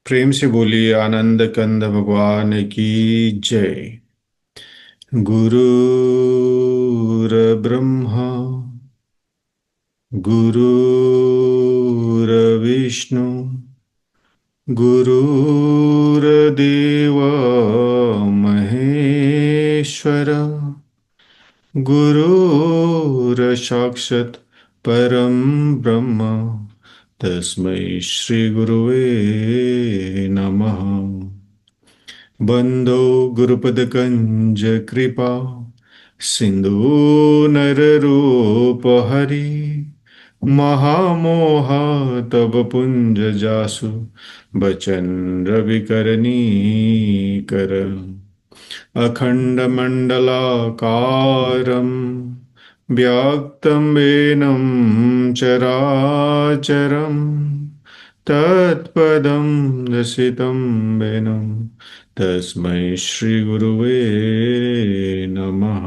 प्रेम से बोलिए आनंद कंद भगवान की जय। गुरुर्ब्रह्मा गुरुर्विष्णु गुरुर्देव महेश्वर गुरुर्साक्षात् परं ब्रह्म तस्मै श्री गुरुवे नमः। बंदो गुरुपदकंज कृपा सिंधु नररूपहरि महामोह तब पुंज जासु बचन रविकरणी कर अखण्डमण्डलाकारं व्याक्तं वेनं चराचरं तत्पदं दर्शितं वेनं तस्मै श्रीगुरुवे नमः।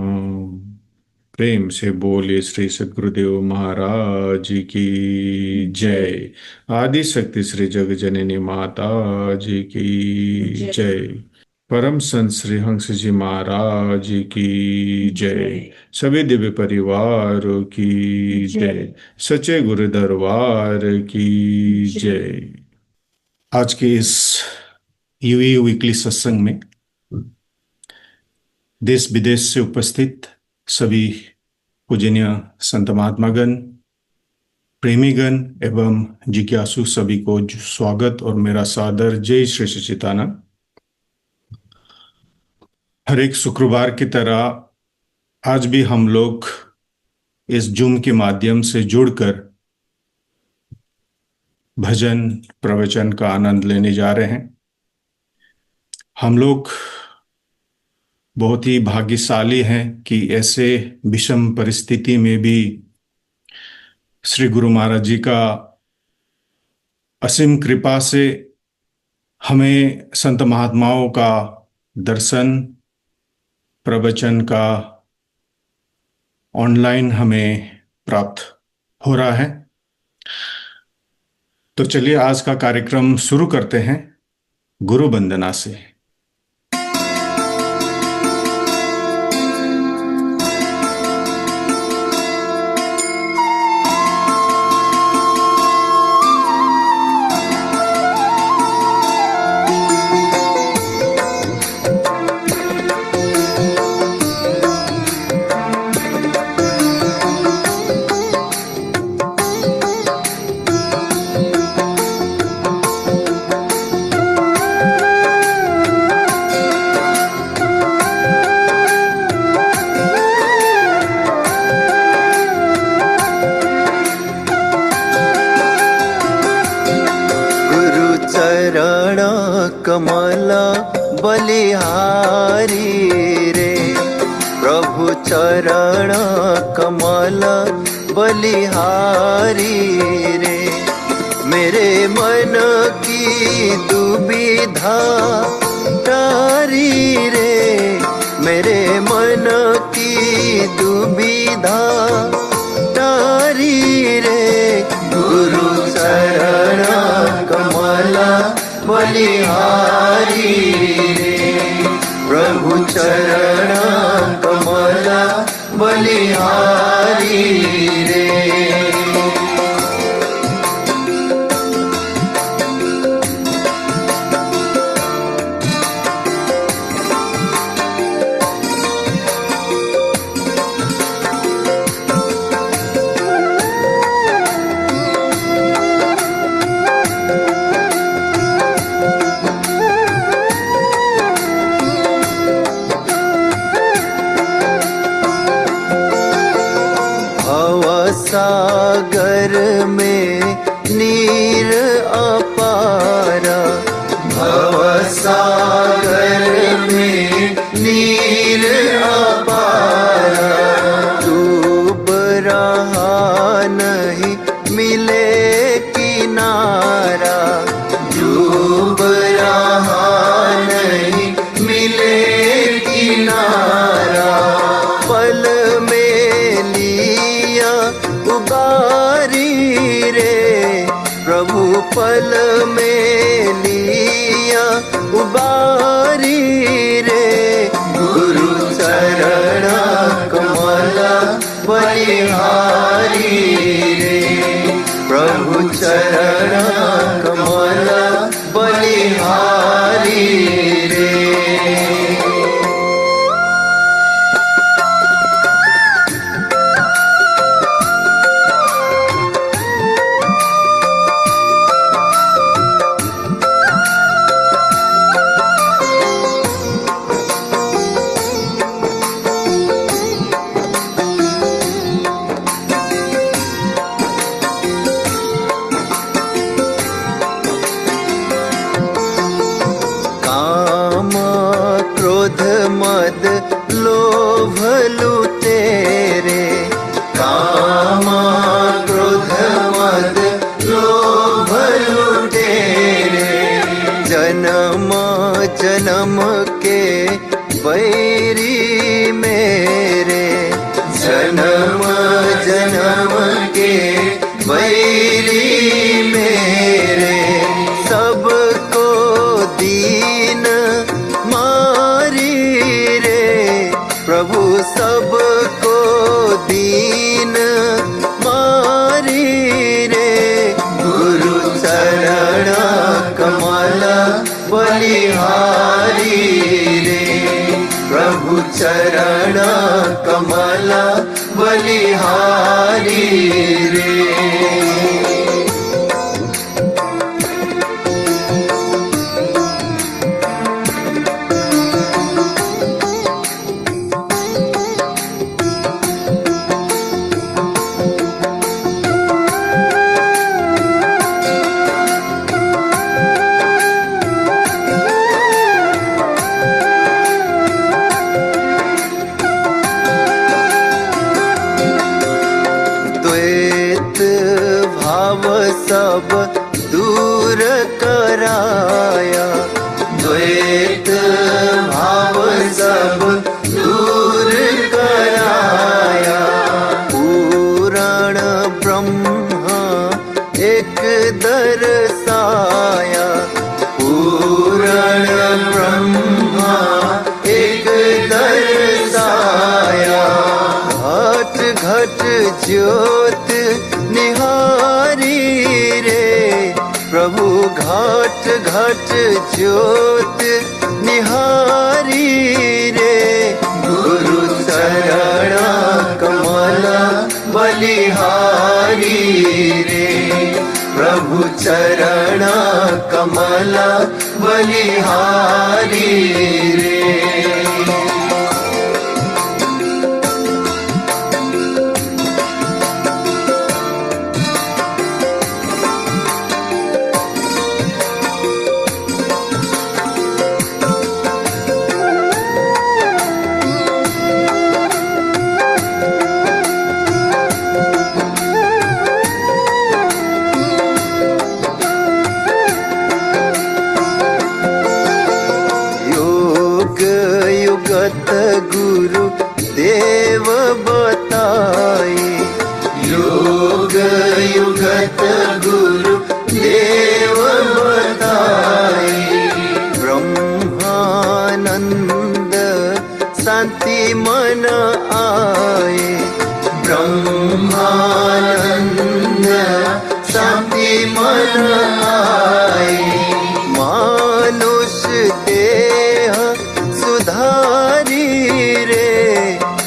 प्रेम से बोलिए श्री सद्गुरुदेव महाराज की जय। आदि शक्ति श्री जग जननी माता जी की जय। परम संत श्री हंस जी महाराज की जय। सभी दिव्य परिवार की जय। सच्चे गुरु दरबार की जय। आज के इस यूई वीकली सत्संग में देश विदेश से उपस्थित सभी पूजनीय संत महात्मागण, प्रेमीगण एवं जिज्ञासु सभी को स्वागत और मेरा सादर जय श्री सच्चिदानंद। हर एक शुक्रवार की तरह आज भी हम लोग इस जूम के माध्यम से जुड़कर भजन प्रवचन का आनंद लेने जा रहे हैं। हम लोग बहुत ही भाग्यशाली हैं कि ऐसे विषम परिस्थिति में भी श्री गुरु महाराज जी का असीम कृपा से हमें संत महात्माओं का दर्शन प्रवचन का ऑनलाइन हमें प्राप्त हो रहा है। तो चलिए आज का कार्यक्रम शुरू करते हैं गुरु वंदना से। कमला बलिहारी रे प्रभु चरण कमला बलिहारी रे। मेरे मन की दुविधा तारी रे, मेरे मन की दुविधा तारी रे। गुरु चरण कमला बलिहारी रे प्रभु चरण कमला बलिहारी रे। जन्म जन्म के बैरी मेरे, जन्म जन्म के बैरी मेरे, सबको दीन मारी रे प्रभु, सबको दीन मारी रे। गुरु चरण कमल बलिहारी रे, प्रभु चरण कमल बलिहारी रे। द्वैत भाव सब दूर कराया, द्वैत भाव सब दूर कराया। पूरण ब्रह्म एक दर्शाया, पूरण ब्रह्म एक दर्शाया। घट घट ज्योत निहारी रे प्रभु, घट घट ज्योत निहारी रे। गुरु चरण कमल बलिहारी रे, प्रभु चरण कमल बलिहारी रे। युगत गुरु देव बताए, योग युगत गुरु देव बताए। ब्रह्मानंद शांति मन आए, ब्रह्मानंद शांति मन आए। मानुष देह सुधारी रे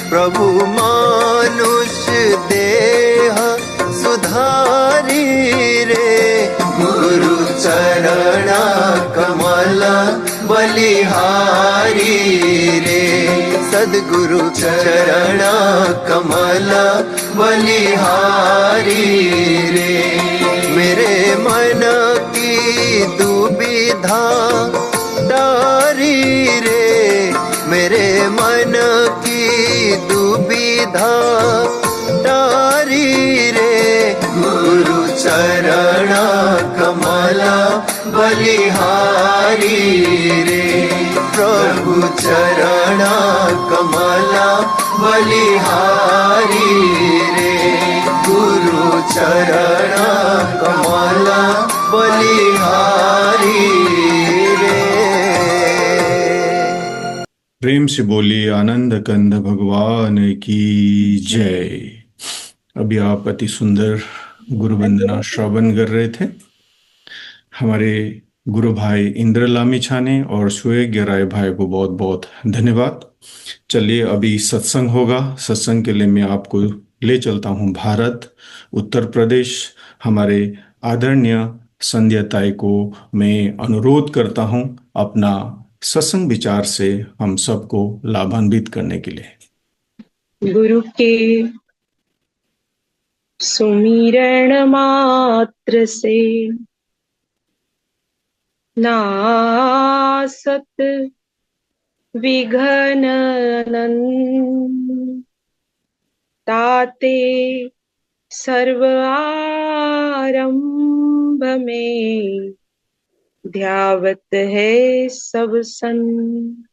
प्रभु, मानुष देह सुधारी रे। गुरु चरण कमल बलिहारी रे, सद्गुरु चरण कमल बलिहारी रे। मेरे मन की दुविधा टारी रे, मेरे मन की दुविधा टारी रे। गुरु चरण कमल बलिहारी रे, प्रभु चरण कमल बलिहारी रे। गुरु चरण कमल बलिहारी रे। प्रेम से बोलिए आनंद कंद भगवान की जय। अभी आप अति सुंदर गुरु वंदना श्रवण कर रहे थे। हमारे गुरु भाई इंद्र लामी छाने और सुयज्ञ राय भाई को बहुत बहुत धन्यवाद। चलिए अभी सत्संग होगा। सत्संग के लिए मैं आपको ले चलता हूँ भारत, उत्तर प्रदेश। हमारे आदरणीय संध्या ताई को मैं अनुरोध करता हूँ अपना सत्संग विचार से हम सबको लाभान्वित करने के लिए। गुरु के सुमिरण मात्र से नासत विघ्न अनंत, ताते सर्व आरंभ में ध्यावत है सब संग।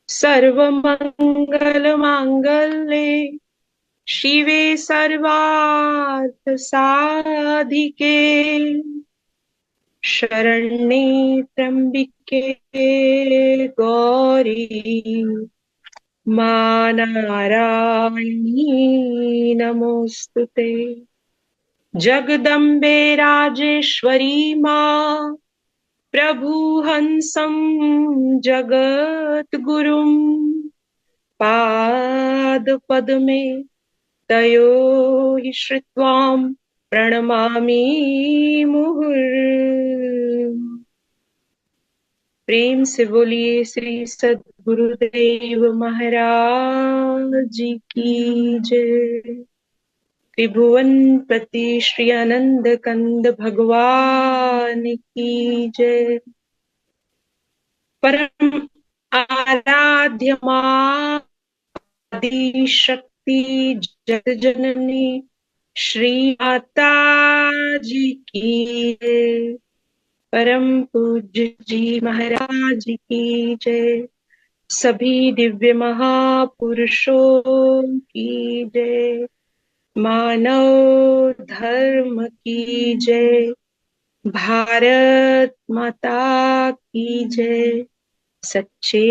सर्व मंगल मांगल्ये शिवे सर्वार्थ साधिके शरण्ये त्र्यंबिके गौरी मा नारायणी नमोस्तुते। जगदम्बे राजेश्वरी मां प्रभु हंसं जगद्गुरुं पाद पद्मे तयो हि श्रुत्वां प्रणमामि मुहुर्। प्रेम से बोलिए श्री सद्गुरुदेव महाराज की जय। त्रिभुवन पति श्री आनंद कंद भगवान की जय। परम आराध्य आदि शक्ति जगत जननी श्री माता जी की जय। परम पूज्य जी महाराज की जय। सभी दिव्य महापुरुषों की जय। मानव धर्म की जय। भारत माता की जय। सच्चे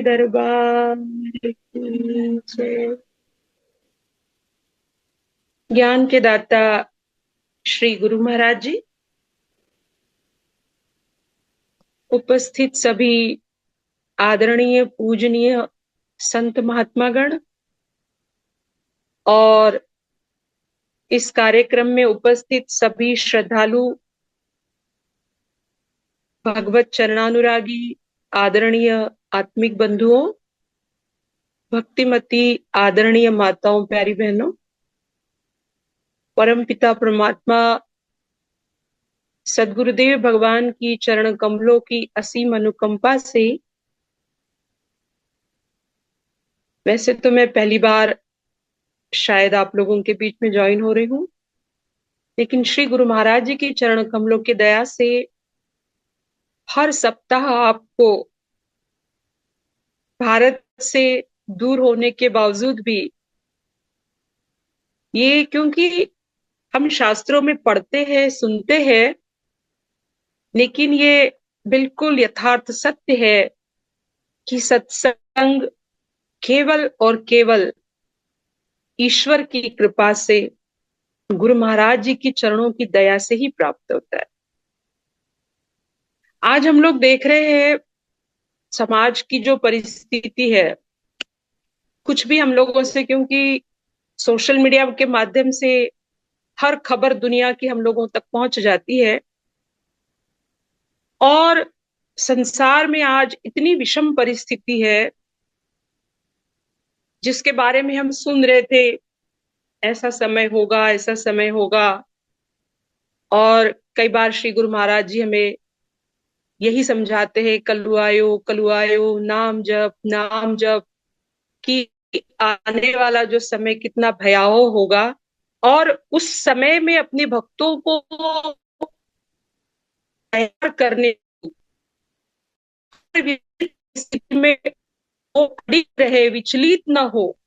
दरबार की जय। ज्ञान के दाता श्री गुरु महाराज जी, उपस्थित सभी आदरणीय पूजनीय संत महात्मागण और इस कार्यक्रम में उपस्थित सभी श्रद्धालु भगवत चरणानुरागी आदरणीय आत्मिक बंधुओं, भक्तिमती आदरणीय माताओं, प्यारी बहनों, परम पिता परमात्मा सद्गुरुदेव भगवान की चरण कमलों की असीम अनुकंपा से, वैसे तो मैं पहली बार शायद आप लोगों के बीच में ज्वाइन हो रही हूं, लेकिन श्री गुरु महाराज जी की चरण कमलों की दया से हर सप्ताह आपको भारत से दूर होने के बावजूद भी, ये क्योंकि हम शास्त्रों में पढ़ते हैं, सुनते हैं, लेकिन ये बिल्कुल यथार्थ सत्य है कि सत्संग केवल और केवल ईश्वर की कृपा से, गुरु महाराज जी की चरणों की दया से ही प्राप्त होता है। आज हम लोग देख रहे हैं समाज की जो परिस्थिति है, कुछ भी हम लोगों से, क्योंकि सोशल मीडिया के माध्यम से हर खबर दुनिया की हम लोगों तक पहुंच जाती है, और संसार में आज इतनी विषम परिस्थिति है जिसके बारे में हम सुन रहे थे, ऐसा समय होगा, ऐसा समय होगा। और कई बार श्री गुरु महाराज जी हमें यही समझाते हैं, कलु आयो नाम जप, नाम जप, कि आने वाला जो समय कितना भयावह होगा, और उस समय में अपने भक्तों को तैयार करने स्थिति में वो खड़ी रहे, विचलित न हो।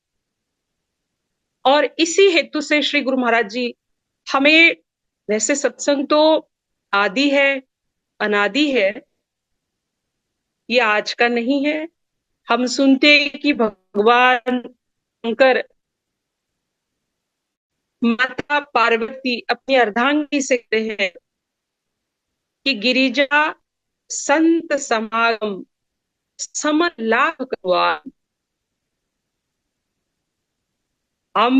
और इसी हेतु से श्री गुरु महाराज जी हमें, वैसे सत्संग तो आदि है, अनादि है, ये आज का नहीं है। हम सुनते कि भगवान शंकर माता पार्वती अपनी अर्धांगिनी से कहते हैं कि गिरिजा संत समागम समन लाभ करवान। हम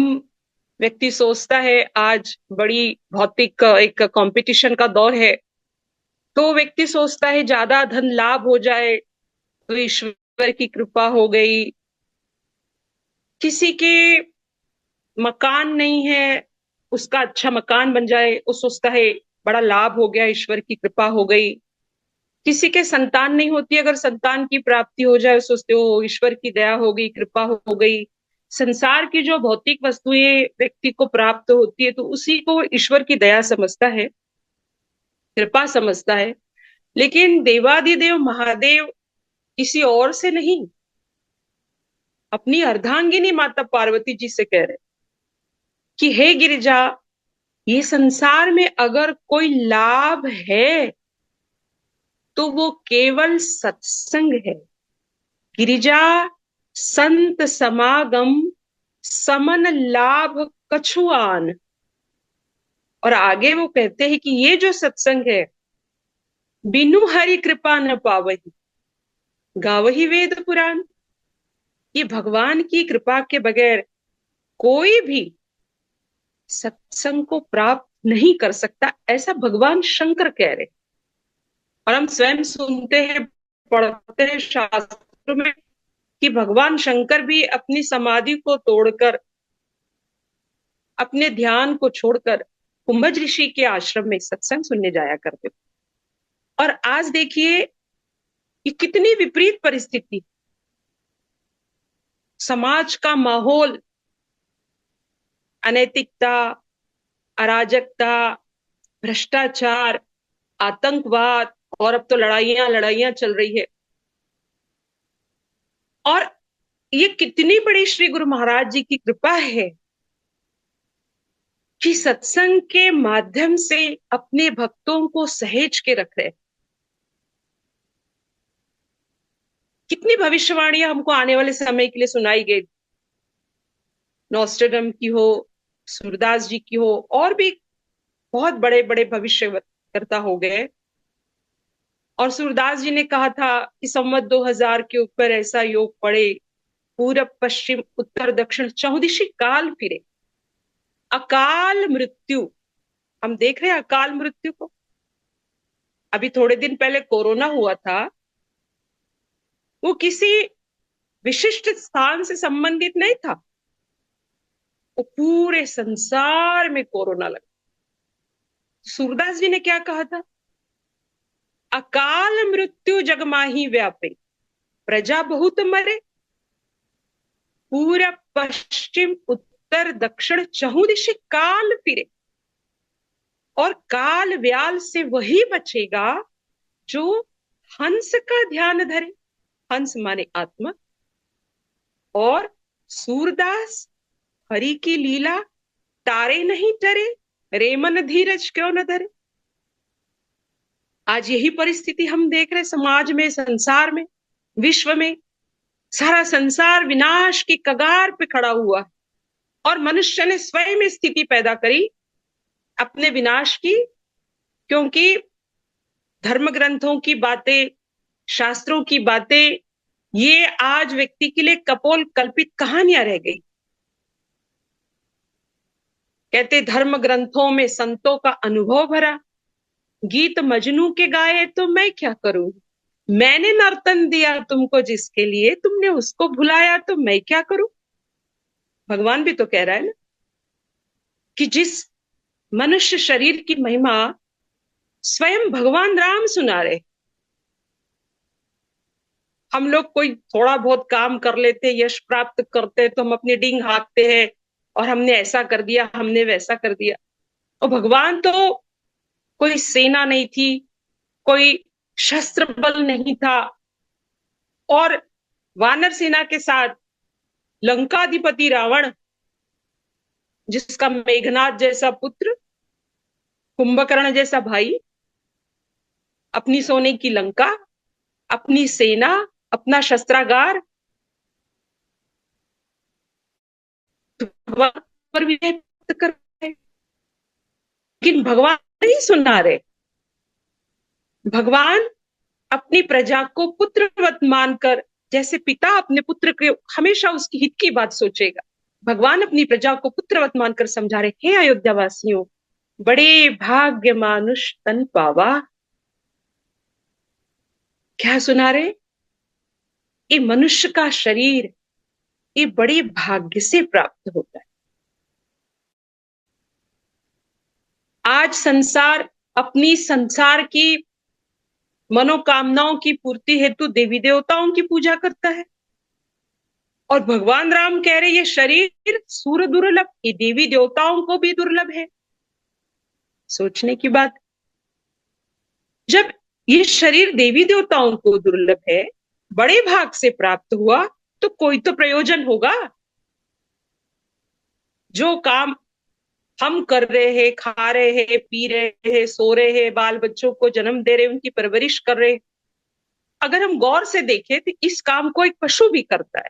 व्यक्ति सोचता है आज बड़ी भौतिक एक कंपटीशन का दौर है, तो व्यक्ति सोचता है ज्यादा धन लाभ हो जाए तो ईश्वर की कृपा हो गई। किसी के मकान नहीं है, उसका अच्छा मकान बन जाए, वो सोचता है बड़ा लाभ हो गया, ईश्वर की कृपा हो गई। किसी के संतान नहीं होती, अगर संतान की प्राप्ति हो जाए, सोचते हो ईश्वर की दया हो गई, कृपा हो गई। संसार की जो भौतिक वस्तुएं व्यक्ति को प्राप्त होती है, तो उसी को ईश्वर की दया समझता है, कृपा समझता है। लेकिन देवादिदेव महादेव किसी और से नहीं, अपनी अर्धांगिनी माता पार्वती जी से कह रहे कि हे गिरिजा, ये संसार में अगर कोई लाभ है तो वो केवल सत्संग है। गिरिजा संत समागम समन लाभ कछुआन। और आगे वो कहते हैं कि ये जो सत्संग है, बिनु हरि कृपा न पावही गावही वेद पुराण। ये भगवान की कृपा के बगैर कोई भी सत्संग को प्राप्त नहीं कर सकता, ऐसा भगवान शंकर कह रहे। और हम स्वयं सुनते हैं, पढ़ते हैं शास्त्रों में कि भगवान शंकर भी अपनी समाधि को तोड़कर, अपने ध्यान को छोड़कर कुंभज ऋषि के आश्रम में सत्संग सुनने जाया करते। और आज देखिए ये कितनी विपरीत परिस्थिति, समाज का माहौल, अनैतिकता, अराजकता, भ्रष्टाचार, आतंकवाद, और अब तो लड़ाइयां चल रही है। और ये कितनी बड़ी श्री गुरु महाराज जी की कृपा है कि सत्संग के माध्यम से अपने भक्तों को सहेज के रख रहे। कितनी भविष्यवाणियां हमको आने वाले समय के लिए सुनाई गई, नॉस्ट्रेडम की हो, सूरदास जी की हो, और भी बहुत बड़े बड़े भविष्यवक्ता हो गए। और सूरदास जी ने कहा था कि संवत 2000 के ऊपर ऐसा योग पड़े, पूरब पश्चिम उत्तर दक्षिण चहुदिशि काल फिरे, अकाल मृत्यु। हम देख रहे हैं अकाल मृत्यु को। अभी थोड़े दिन पहले कोरोना हुआ था, वो किसी विशिष्ट स्थान से संबंधित नहीं था, वो पूरे संसार में कोरोना लगा। सूरदास जी ने क्या कहा था? अकाल मृत्यु जग माही व्यापे, प्रजा बहुत मरे, पूरब पश्चिम उत्तर दक्षिण चहुदिशि काल फिरे। और काल व्याल से वही बचेगा जो हंस का ध्यान धरे। हंस माने आत्मा। और सूरदास हरि की लीला तारे नहीं टरे, रेमन धीरज क्यों न धरे। आज यही परिस्थिति हम देख रहे, समाज में, संसार में, विश्व में। सारा संसार विनाश की कगार पे खड़ा हुआ है और मनुष्य ने स्वयं स्थिति पैदा करी अपने विनाश की, क्योंकि धर्म ग्रंथों की बातें, शास्त्रों की बातें, ये आज व्यक्ति के लिए कपोल कल्पित कहानियां रह गई। कहते धर्म ग्रंथों में संतों का अनुभव भरा, गीत मजनू के गाए तो मैं क्या करूं, मैंने नर्तन दिया तुमको जिसके लिए, तुमने उसको भुलाया तो मैं क्या करूं। भगवान भी तो कह रहा है ना कि जिस मनुष्य शरीर की महिमा स्वयं भगवान राम सुना रहे। हम लोग कोई थोड़ा बहुत काम कर लेते, यश प्राप्त करते, तो हम अपनी डींग हाँकते हैं और हमने ऐसा कर दिया, हमने वैसा कर दिया। और भगवान तो कोई सेना नहीं थी, कोई शस्त्र बल नहीं था, और वानर सेना के साथ लंकाधिपति रावण, जिसका मेघनाद जैसा पुत्र, कुंभकर्ण जैसा भाई, अपनी सोने की लंका, अपनी सेना, अपना शस्त्रागार, भगवान पर विजय प्राप्त कर रहे। लेकिन भगवान नहीं सुना रहे। भगवान अपनी प्रजा को पुत्रवत मानकर, जैसे पिता अपने पुत्र के हमेशा उसकी हित की बात सोचेगा, भगवान अपनी प्रजा को पुत्रवत मानकर समझा रहे, हे अयोध्या वासियों, बड़े भाग्य मानुष तन पावा। क्या सुना रहे? ये मनुष्य का शरीर ये बड़े भाग्य से प्राप्त होता है। आज संसार अपनी संसार की मनोकामनाओं की पूर्ति हेतु देवी देवताओं की पूजा करता है, और भगवान राम कह रहे ये शरीर सूर दुर्लभ, ये देवी देवताओं को भी दुर्लभ है। सोचने की बात। जब ये शरीर देवी देवताओं को दुर्लभ है, बड़े भाग से प्राप्त हुआ, तो कोई तो प्रयोजन होगा। जो काम हम कर रहे हैं, खा रहे हैं, पी रहे हैं, सो रहे हैं, बाल बच्चों को जन्म दे रहे हैं, उनकी परवरिश कर रहे हैं, अगर हम गौर से देखें तो इस काम को एक पशु भी करता है,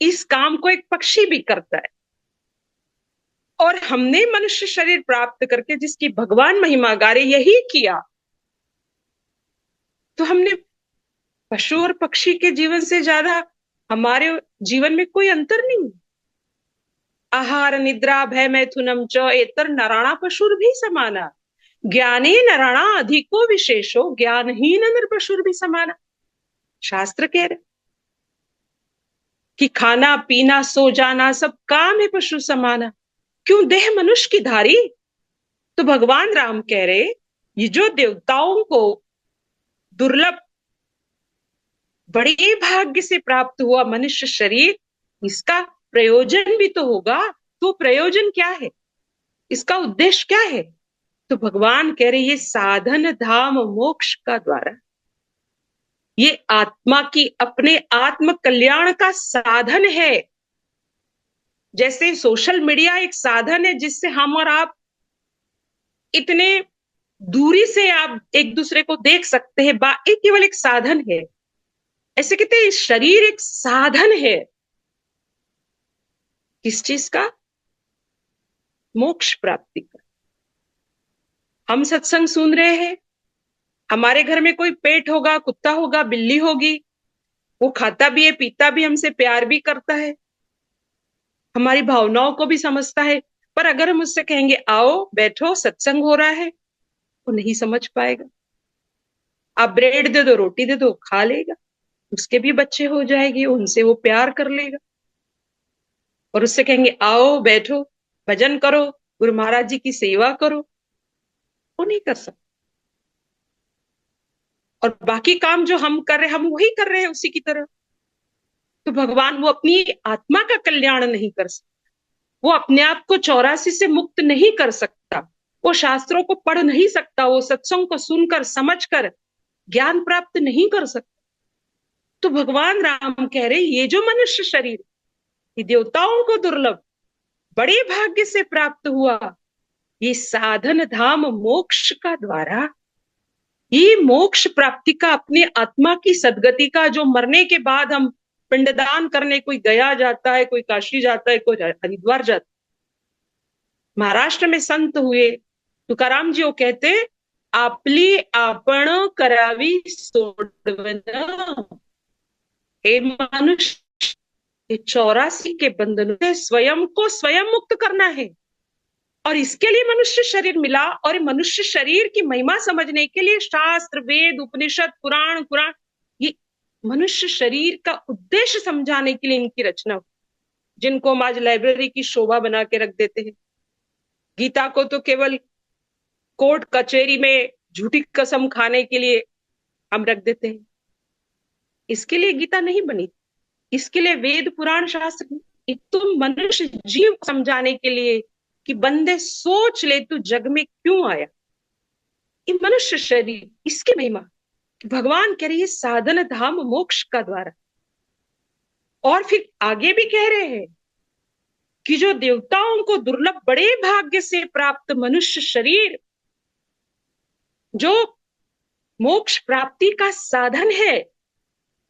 इस काम को एक पक्षी भी करता है। और हमने मनुष्य शरीर प्राप्त करके जिसकी भगवान महिमा गा रहे यही किया, तो हमने पशु और पक्षी के जीवन से ज्यादा हमारे जीवन में कोई अंतर नहीं। आहार निद्रा भय मैथुनम च एतर नराणा पशुर भी समाना, ज्ञाने नराणा अधिको विशेषो ज्ञानहीन नर पशुर भी समाना। शास्त्र कह रहे कि खाना पीना सो जाना सब काम है पशु समाना, क्यों देह मनुष्य की धारी। तो भगवान राम कह रहे ये जो देवताओं को दुर्लभ बड़े भाग्य से प्राप्त हुआ मनुष्य शरीर, इसका प्रयोजन भी तो होगा। तो प्रयोजन क्या है, इसका उद्देश्य क्या है? तो भगवान कह रहे ये साधन धाम मोक्ष का द्वारा, ये आत्मा की अपने आत्म कल्याण का साधन है। जैसे सोशल मीडिया एक साधन है जिससे हम और आप इतने दूरी से आप एक दूसरे को देख सकते हैं, ये केवल एक साधन है। ऐसे कहते हैं शरीर एक साधन है, किस चीज का? मोक्ष प्राप्ति का। हम सत्संग सुन रहे हैं, हमारे घर में कोई पेट होगा, कुत्ता होगा, बिल्ली होगी, वो खाता भी है, पीता भी, हमसे प्यार भी करता है, हमारी भावनाओं को भी समझता है। पर अगर हम उससे कहेंगे आओ बैठो सत्संग हो रहा है, वो नहीं समझ पाएगा। आप ब्रेड दे दो, रोटी दे दो, खा लेगा, उसके भी बच्चे हो जाएंगे, उनसे वो प्यार कर लेगा। और उससे कहेंगे आओ बैठो भजन करो, गुरु महाराज जी की सेवा करो, वो नहीं कर सकता। और बाकी काम जो हम कर रहे हैं, हम वही कर रहे हैं उसी की तरह। तो भगवान वो अपनी आत्मा का कल्याण नहीं कर सकता, वो अपने आप को 84 से मुक्त नहीं कर सकता, वो शास्त्रों को पढ़ नहीं सकता, वो सत्संग को सुनकर समझकर ज्ञान प्राप्त नहीं कर सकता। तो भगवान राम कह रहे ये जो मनुष्य शरीर ये देवताओं को दुर्लभ बड़े भाग्य से प्राप्त हुआ, ये साधन धाम मोक्ष का द्वारा, ये मोक्ष प्राप्ति का, अपने आत्मा की सदगति का, जो मरने के बाद हम पिंडदान करने कोई गया जाता है, कोई काशी जाता है, कोई हरिद्वार जाता है। महाराष्ट्र में संत हुए तुकाराम जी वो कहते आपली आपण करावी सोडवन, हे मनुष्य ये 84 के बंधनों से स्वयं को स्वयं मुक्त करना है। और इसके लिए मनुष्य शरीर मिला, और मनुष्य शरीर की महिमा समझने के लिए शास्त्र वेद उपनिषद पुराण कुरान, ये मनुष्य शरीर का उद्देश्य समझाने के लिए इनकी रचना हुई, जिनको हम आज लाइब्रेरी की शोभा बना के रख देते हैं। गीता को तो केवल कोर्ट कचहरी में झूठी कसम खाने के लिए हम रख देते हैं, इसके लिए गीता नहीं बनी, इसके लिए वेद पुराण शास्त्र, तुम मनुष्य जीव समझाने के लिए कि बंदे सोच ले तू जग में क्यों आया। ये मनुष्य शरीर, इसकी महिमा भगवान कह रही है साधन धाम मोक्ष का द्वारा। और फिर आगे भी कह रहे हैं कि जो देवताओं को दुर्लभ बड़े भाग्य से प्राप्त मनुष्य शरीर जो मोक्ष प्राप्ति का साधन है,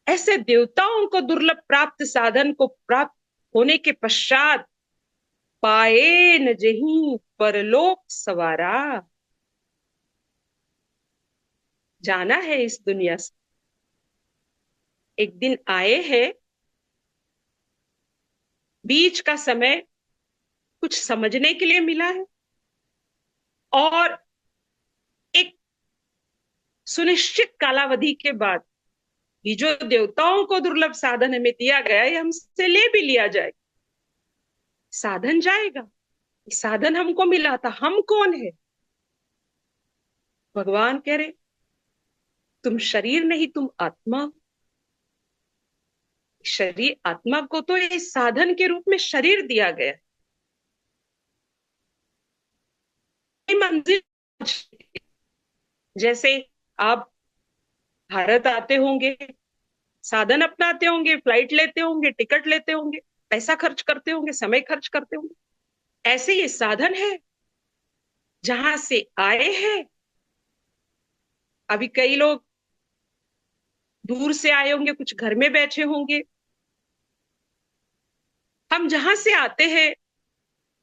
ऐसे देवताओं को दुर्लभ प्राप्त साधन को प्राप्त होने के पश्चात पाए न जहीं परलोक सवारा, जाना है इस दुनिया से, एक दिन आए हैं, बीच का समय कुछ समझने के लिए मिला है, और एक सुनिश्चित कालावधि के बाद ये जो देवताओं को दुर्लभ साधन हमें दिया गया है हमसे ले भी लिया जाएगा, साधन जाएगा। साधन हमको मिला था, हम कौन है? भगवान कह रहे तुम शरीर नहीं, तुम आत्मा। शरीर आत्मा को तो इस साधन के रूप में शरीर दिया गया है। मंजिल जैसे आप भारत आते होंगे, साधन अपनाते होंगे, फ्लाइट लेते होंगे, टिकट लेते होंगे, पैसा खर्च करते होंगे, समय खर्च करते होंगे। ऐसे ये साधन है जहां से आए हैं। अभी कई लोग दूर से आए होंगे, कुछ घर में बैठे होंगे। हम जहां से आते हैं,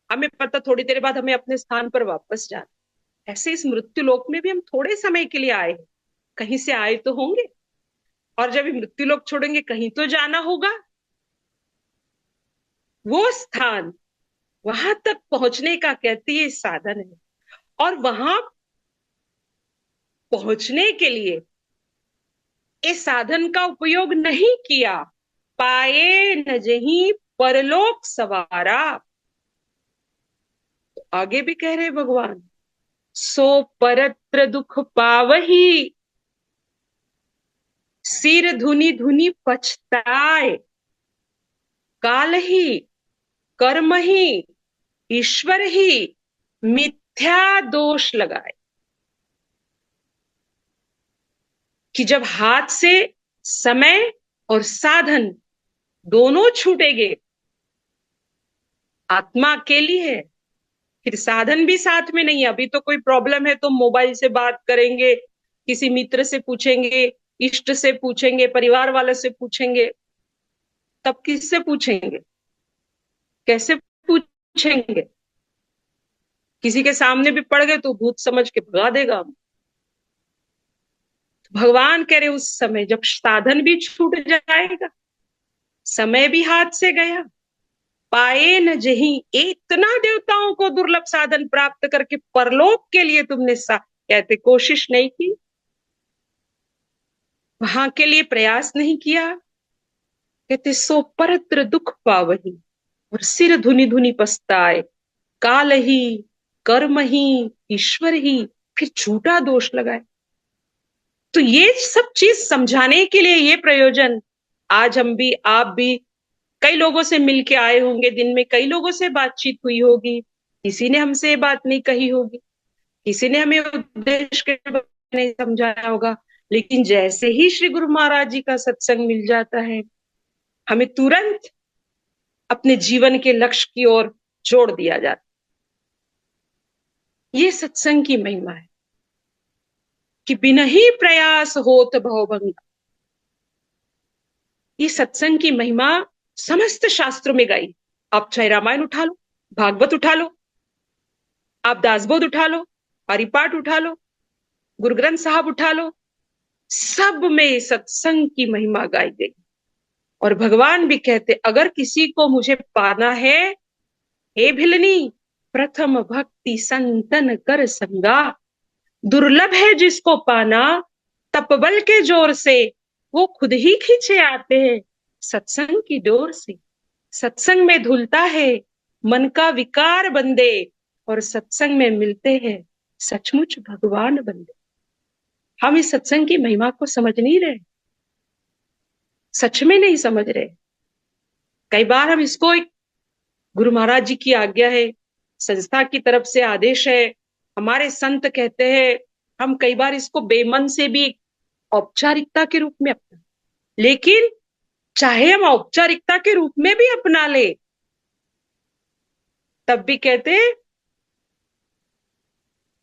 हमें पता थोड़ी देर बाद हमें अपने स्थान पर वापस जाना। ऐसे इस मृत्यु लोक में भी हम थोड़े समय के लिए आए हैं, कहीं से आए तो होंगे, और जब मृत्यु लोक छोड़ेंगे कहीं तो जाना होगा। वो स्थान, वहां तक पहुंचने का कहती है साधन है। और वहां पहुंचने के लिए इस साधन का उपयोग नहीं किया, पाए न जहीं परलोक सवारा। आगे भी कह रहे भगवान, सो परत्र दुख पावही, सिर धुनि धुनि पछताए, काल ही, कर्म ही, ईश्वर ही मिथ्या दोष लगाए। कि जब हाथ से समय और साधन दोनों छूटेंगे, आत्मा अकेली है, फिर साधन भी साथ में नहीं है। अभी तो कोई प्रॉब्लम है तो मोबाइल से बात करेंगे, किसी मित्र से पूछेंगे, इष्ट से पूछेंगे, परिवार वाले से पूछेंगे। तब किससे पूछेंगे, कैसे पूछेंगे? किसी के सामने भी पड़ गए तो भूत समझ के भगा देगा। भगवान कह रहे उस समय जब साधन भी छूट जाएगा, समय भी हाथ से गया, पाए न जही, इतना देवताओं को दुर्लभ साधन प्राप्त करके परलोक के लिए तुमने कहते कोशिश नहीं की, वहां के लिए प्रयास नहीं किया। कहते सो परत्र दुख पावही, और सिर धुनि धुनि पछताए, काल ही, कर्म ही, ईश्वर ही, फिर झूठा दोष लगाए। तो ये सब चीज समझाने के लिए ये प्रयोजन, आज हम भी, आप भी कई लोगों से मिलके आए होंगे, दिन में कई लोगों से बातचीत हुई होगी, किसी ने हमसे ये बात नहीं कही होगी, किसी ने हमें उद्देश्य के बारे में नहीं समझाया होगा, लेकिन जैसे ही श्री गुरु महाराज जी का सत्संग मिल जाता है, हमें तुरंत अपने जीवन के लक्ष्य की ओर जोड़ दिया जाता है। ये सत्संग की महिमा है कि बिना ही प्रयास होत भवभंगा। ये सत्संग की महिमा समस्त शास्त्रों में गाई। आप चाहे रामायण उठा लो, भागवत उठा लो, आप दासबोध उठा लो, हरिपाठ उठा लो, गुरु ग्रंथ साहब उठा लो, सब में सत्संग की महिमा गाई गई। और भगवान भी कहते, अगर किसी को मुझे पाना है, हे भिलनी, प्रथम भक्ति संतन कर संगा। दुर्लभ है जिसको पाना, तपबल के जोर से वो खुद ही खींचे आते हैं सत्संग की डोर से। सत्संग में धुलता है मन का विकार बंदे, और सत्संग में मिलते हैं सचमुच भगवान बंदे। हम इस सत्संग की महिमा को समझ नहीं रहे, सच में नहीं समझ रहे। कई बार हम इसको एक गुरु महाराज जी की आज्ञा है, संस्था की तरफ से आदेश है, हमारे संत कहते हैं, हम कई बार इसको बेमन से भी औपचारिकता के रूप में अपना, लेकिन चाहे हम औपचारिकता के रूप में भी अपना ले, तब भी कहते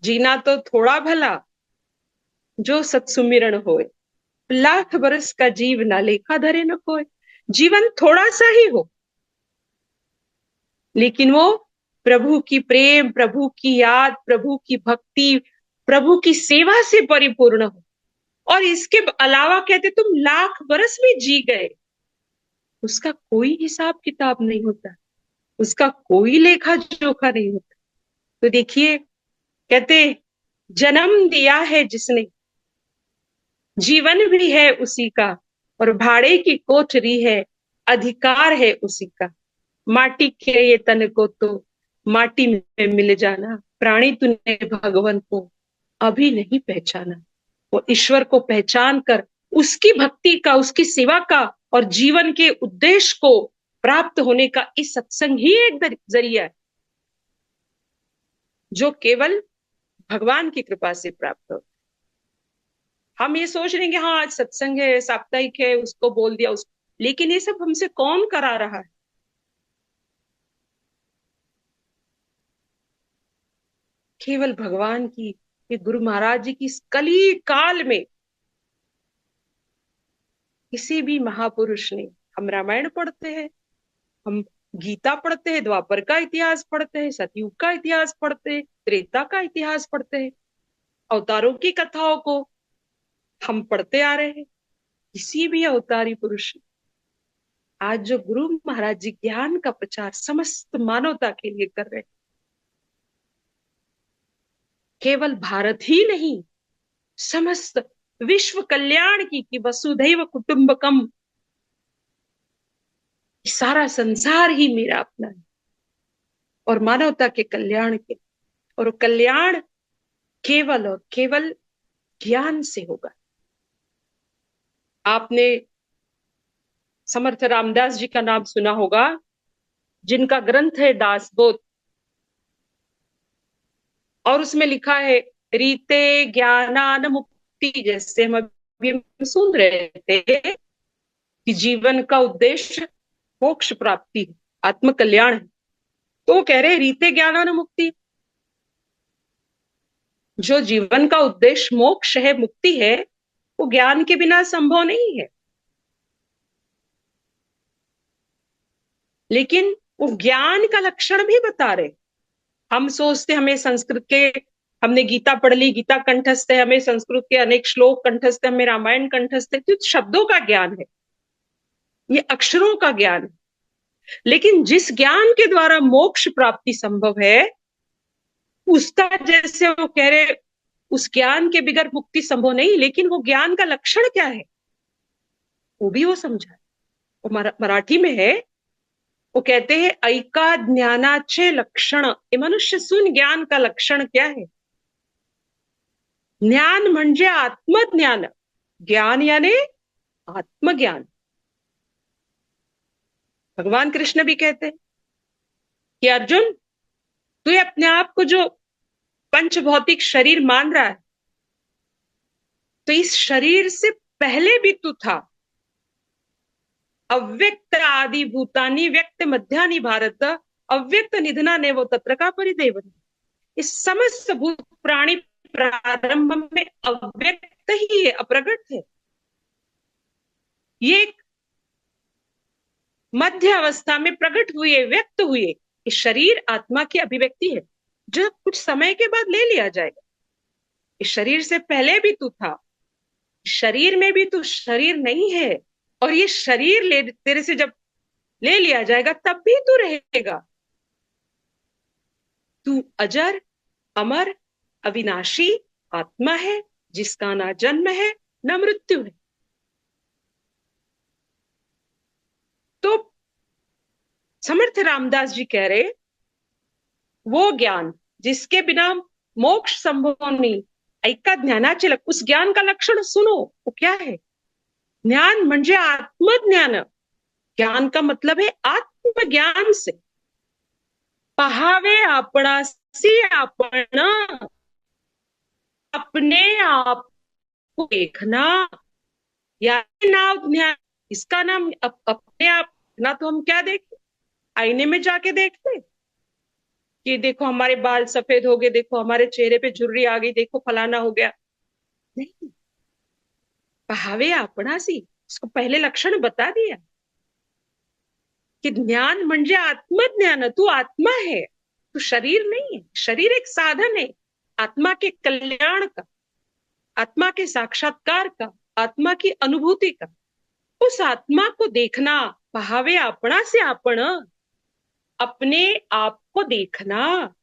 जीना तो थोड़ा भला जो सत्सुमिरन होए, लाख बरस का जीव ना लेखा धरे न कोय। जीवन थोड़ा सा ही हो, लेकिन वो प्रभु की प्रेम, प्रभु की याद, प्रभु की भक्ति, प्रभु की सेवा से परिपूर्ण हो। और इसके अलावा कहते तुम लाख बरस भी जी गए, उसका कोई हिसाब किताब नहीं होता, उसका कोई लेखा जोखा नहीं होता। तो देखिए, कहते जन्म दिया है जिसने, जीवन भी है उसी का, और भाड़े की कोठरी है, अधिकार है उसी का। माटी के ये तन को तो माटी में मिल जाना, प्राणी तूने भगवान को अभी नहीं पहचाना। वो ईश्वर को पहचान कर उसकी भक्ति का, उसकी सेवा का और जीवन के उद्देश्य को प्राप्त होने का इस सत्संग ही एक जरिया है, जो केवल भगवान की कृपा से प्राप्त हो। हम ये सोच रहे हैं कि हाँ आज सत्संग है, साप्ताहिक है, उसको बोल दिया उस, लेकिन ये सब हमसे कौन करा रहा है? केवल भगवान की, ये गुरु महाराज जी की इस कली काल में किसी भी महापुरुष ने, हम रामायण पढ़ते हैं, हम गीता पढ़ते हैं, द्वापर का इतिहास पढ़ते हैं, सतयुग का इतिहास पढ़ते हैं, त्रेता का इतिहास पढ़ते हैं, अवतारों की कथाओं को हम पढ़ते आ रहे हैं, किसी भी अवतारी पुरुष ने आज जो गुरु महाराज जी ज्ञान का प्रचार समस्त मानवता के लिए कर रहे हैं, केवल भारत ही नहीं, समस्त विश्व कल्याण की, कि वसुधैव कुटुंबकम, सारा संसार ही मेरा अपना है और मानवता के कल्याण के, और कल्याण केवल और केवल ज्ञान से होगा। आपने समर्थ रामदास जी का नाम सुना होगा, जिनका ग्रंथ है दासबोध, और उसमें लिखा है रीते ज्ञानान मुक्ति। जैसे हम अभी सुन रहे थे कि जीवन का उद्देश्य मोक्ष प्राप्ति है, आत्म कल्याण है, तो वो कह रहे रीते ज्ञानान मुक्ति। जो जीवन का उद्देश्य मोक्ष है, मुक्ति है, वो ज्ञान के बिना संभव नहीं है। लेकिन वो ज्ञान का लक्षण भी बता रहे। हम सोचते हमें संस्कृत के, हमने गीता पढ़ ली, गीता कंठस्थ है, हमें संस्कृत के अनेक श्लोक कंठस्थ है, हमें रामायण कंठस्थ है, तो शब्दों का ज्ञान है, ये अक्षरों का ज्ञान है। लेकिन जिस ज्ञान के द्वारा मोक्ष प्राप्ति संभव है, उसका, जैसे वो कह रहे, उस ज्ञान के बिगर मुक्ति संभव नहीं, लेकिन वो ज्ञान का लक्षण क्या है वो भी वो समझा। वो मराठी में है, वो कहते हैं ऐका ज्ञानाचे लक्षण, ये मनुष्य सुन, ज्ञान का लक्षण क्या है? ज्ञान म्हणजे आत्मज्ञान, ज्ञान यानी आत्मज्ञान। भगवान कृष्ण भी कहते हैं कि अर्जुन, तू अपने आप को जो पंच भौतिक शरीर मान रहा है, तो इस शरीर से पहले भी तू था। अव्यक्त आदि भूतानी व्यक्त मध्यानि भारत, अव्यक्त निधना ने वो तत्र का परिदेवन। इस समस्त भूत प्राणी प्रारंभ में अव्यक्त ही है, अप्रगट है। ये एक मध्य अवस्था में प्रकट हुए, व्यक्त हुए। इस शरीर आत्मा की अभिव्यक्ति है, जो कुछ समय के बाद ले लिया जाएगा। इस शरीर से पहले भी तू था, शरीर में भी तू शरीर नहीं है, और ये शरीर ले तेरे से जब ले लिया जाएगा तब भी तू रहेगा। तू अजर अमर अविनाशी आत्मा है, जिसका ना जन्म है ना मृत्यु है। तो समर्थ रामदास जी कह रहे, वो ज्ञान जिसके बिना मोक्ष संभव नहीं, ऐका ज्ञानाचे लक्षण, उस ज्ञान का लक्षण सुनो, वो क्या है? ज्ञान म्हणजे आत्मज्ञान। ज्ञान का मतलब है आत्मज्ञान से। पहावे आपणासी आपण, अपने आप को देखना, या नाम ज्ञान। इसका नाम अपने आप ना, तो हम क्या देखते, आईने में जाके देखते कि देखो हमारे बाल सफेद हो गए, देखो हमारे चेहरे पे झुर्री आ गई, देखो फलाना हो गया। नहीं, पहावे आपणासी, इसको पहले लक्षण बता दिया कि ज्ञान म्हणजे आत्मज्ञान। तू आत्मा है, तू शरीर नहीं है। शरीर एक साधन है आत्मा के कल्याण का, आत्मा के साक्षात्कार का, आत्मा की अनुभूति का। उस आत्मा को देखना, पहावे आपणा से आपण, अपने आप को देखना,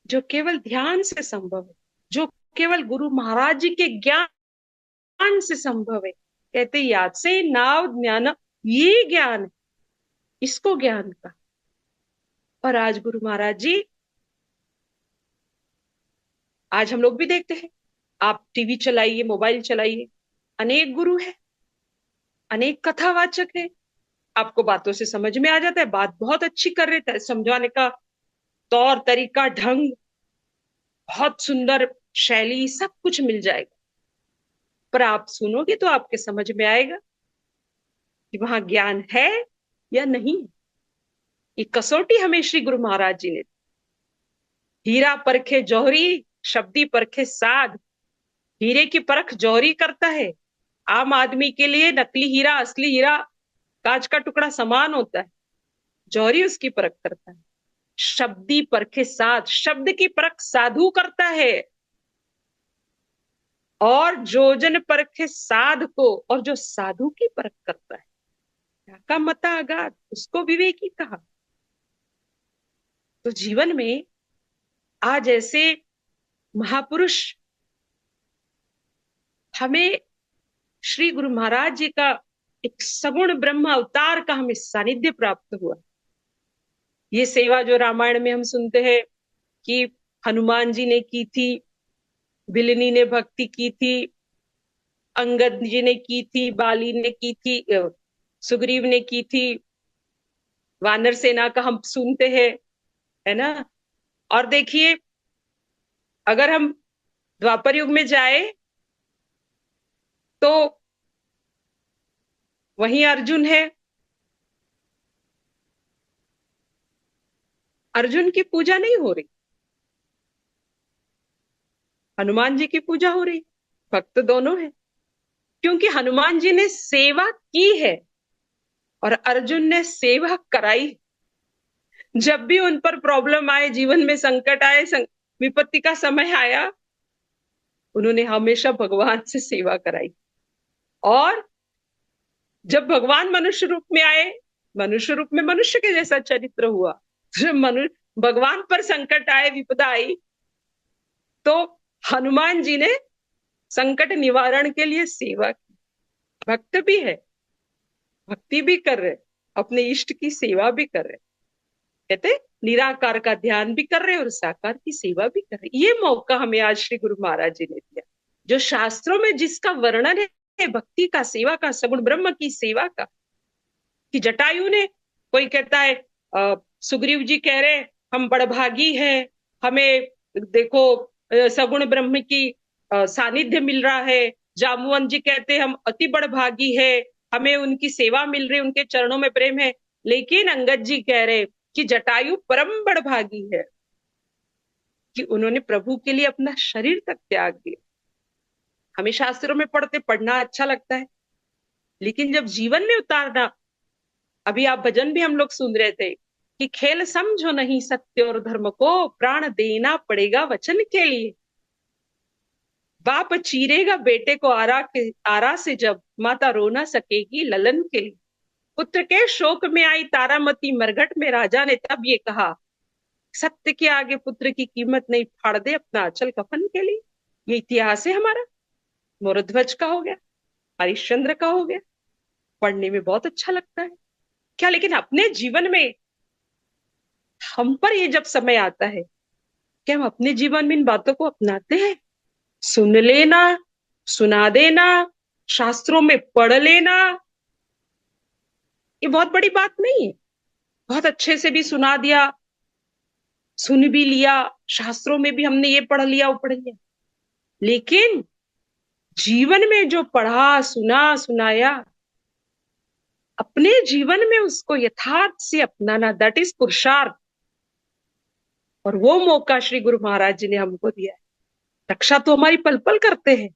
जो केवल ध्यान से संभव है, जो केवल गुरु महाराज जी के ज्ञान से संभव है। कहते याद से नाव ज्ञान, ये ज्ञान, इसको ज्ञान का। और आज गुरु महाराज जी, आज हम लोग भी देखते हैं, आप टीवी चलाइए, मोबाइल चलाइए, अनेक गुरु है, अनेक कथावाचक है, आपको बातों से समझ में आ जाता है, बात बहुत अच्छी कर रहे थे, समझाने का तौर तरीका, ढंग, बहुत सुंदर शैली, सब कुछ मिल जाएगा। पर आप सुनोगे तो आपके समझ में आएगा कि वहां ज्ञान है या नहीं। ये कसौटी हमें श्री गुरु महाराज जी ने, हीरा परखे जौहरी, शब्दी परखे साध। हीरे की परख जौहरी करता है। आम आदमी के लिए नकली हीरा असली हीरा कांच का टुकड़ा समान होता है, जौहरी उसकी परख करता है। शब्दी परखे साध, शब्द की परख साधु करता है। और जो जन परखे साध को, और जो साधु की परख करता है, का मता अगाध, उसको विवेकी कहा। तो जीवन में आज ऐसे महापुरुष, हमें श्री गुरु महाराज जी का एक सगुण ब्रह्म अवतार का हमें सानिध्य प्राप्त हुआ। ये सेवा जो रामायण में हम सुनते हैं कि हनुमान जी ने की थी, बिलनी ने भक्ति की थी, अंगद जी ने की थी, बाली ने की थी, सुग्रीव ने की थी, वानर सेना का हम सुनते हैं, है ना। और देखिए, अगर हम द्वापर युग में जाए तो वहीं अर्जुन है। अर्जुन की पूजा नहीं हो रही, हनुमान जी की पूजा हो रही। भक्त दोनों है, क्योंकि हनुमान जी ने सेवा की है और अर्जुन ने सेवा कराई। जब भी उन पर प्रॉब्लम आए, जीवन में संकट आए, विपत्ति का समय आया, उन्होंने हमेशा भगवान से सेवा कराई। और जब भगवान मनुष्य रूप में आए, मनुष्य रूप में मनुष्य के जैसा चरित्र हुआ। जब मनुष्य भगवान पर संकट आए, विपदा आई, तो हनुमान जी ने संकट निवारण के लिए सेवा की। भक्त भी है, भक्ति भी कर रहे, अपने इष्ट की सेवा भी कर रहे, कहते निराकार का ध्यान भी कर रहे और साकार की सेवा भी कर रहे। ये मौका हमें आज श्री गुरु महाराज जी ने दिया, जो शास्त्रों में जिसका वर्णन है भक्ति का, सेवा का, सगुण ब्रह्म की सेवा का। कि जटायु ने, कोई कहता है सुग्रीव जी कह रहे हम बड़भागी हैं, हमें देखो सगुण ब्रह्म की सानिध्य मिल रहा है। जामुवन जी कहते हम अति बड़भागी है, हमें उनकी सेवा मिल रही, उनके चरणों में प्रेम है। लेकिन अंगद जी कह रहे कि जटायु परम बड़भागी है कि उन्होंने प्रभु के लिए अपना शरीर तक त्याग दिया। हमें शास्त्रों में पढ़ना अच्छा लगता है, लेकिन जब जीवन में उतारना, अभी आप भजन भी हम लोग सुन रहे थे कि खेल समझो नहीं सत्य और धर्म को, प्राण देना पड़ेगा वचन के लिए। बाप चीरेगा बेटे को आरा से, जब माता रो ना सकेगी ललन के लिए। पुत्र के शोक में आई तारामती मरघट में, राजा ने तब ये कहा सत्य के आगे पुत्र की कीमत नहीं, फाड़ दे अपना अचल कफन के लिए। ये इतिहास है हमारा। मोरध्वज का हो गया, हरिश्चंद्र का हो गया, पढ़ने में बहुत अच्छा लगता है क्या। लेकिन अपने जीवन में हम पर ये जब समय आता है कि हम अपने जीवन में इन बातों को अपनाते हैं, सुन लेना, सुना देना, शास्त्रों में पढ़ लेना, ये बहुत बड़ी बात नहीं है। बहुत अच्छे से भी सुना दिया, सुन भी लिया, शास्त्रों में भी हमने ये पढ़ लिया, वो पढ़ लिया, लेकिन जीवन में जो पढ़ा, सुना, सुनाया, अपने जीवन में उसको यथार्थ से अपनाना, दैट इज पुरुषार्थ। और वो मौका श्री गुरु महाराज जी ने हमको दिया है। रक्षा तो हमारी पल पल करते हैं,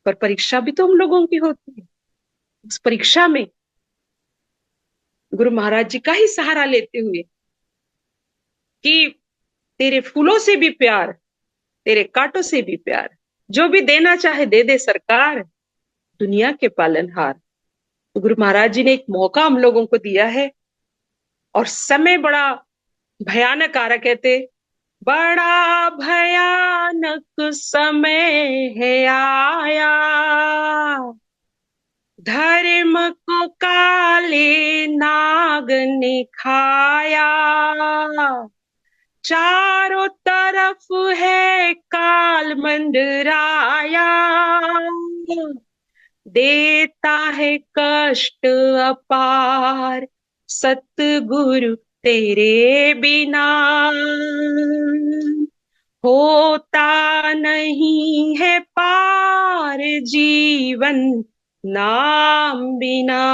पर परीक्षा भी तो हम लोगों की होती है। उस परीक्षा में गुरु महाराज जी का ही सहारा लेते हुए कि तेरे फूलों से भी प्यार, तेरे कांटों से भी प्यार, जो भी देना चाहे दे दे सरकार, दुनिया के पालनहार। तो गुरु महाराज जी ने एक मौका हम लोगों को दिया है, और समय बड़ा भयानक आ रहा, कहते बड़ा भयानक समय है आया, धर्म को काले नाग ने खाया, चारों तरफ है काल मंडराया, देता है कष्ट अपार सतगुरु तेरे बिना, होता नहीं है पार जीवन नाम बिना,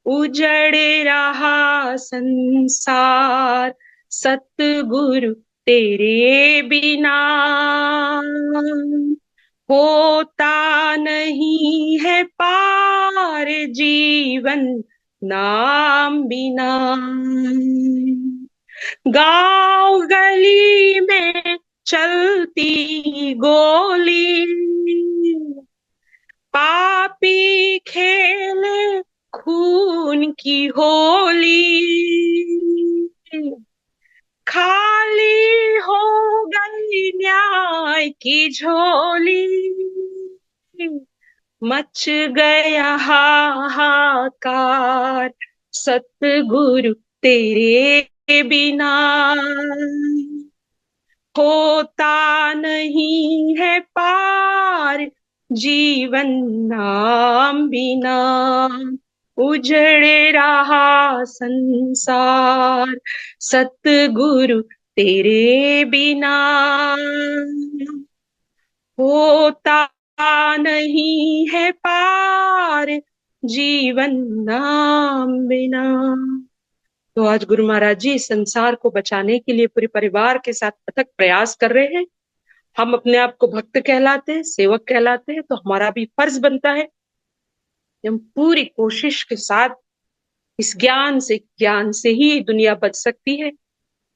उजड़ रहा संसार सतगुरु तेरे बिना। होता नहीं है पार जीवन नाम बिना। गांव गली में चलती गोली, पापी खेले खून की होली, खाली हो गई न्याय की झोली, मच गया हाहाकार सतगुरु तेरे बिना। होता नहीं है पार जीवन नाम बिना, उजड़ रहा संसार सतगुरु तेरे बिना। होता नहीं है पार जीवन नाम बिना। तो आज गुरु महाराज जी इस संसार को बचाने के लिए पूरे परिवार के साथ अथक प्रयास कर रहे हैं। हम अपने आप को भक्त कहलाते हैं, सेवक कहलाते हैं, तो हमारा भी फर्ज बनता है कि हम पूरी कोशिश के साथ इस ज्ञान से ही दुनिया बच सकती है।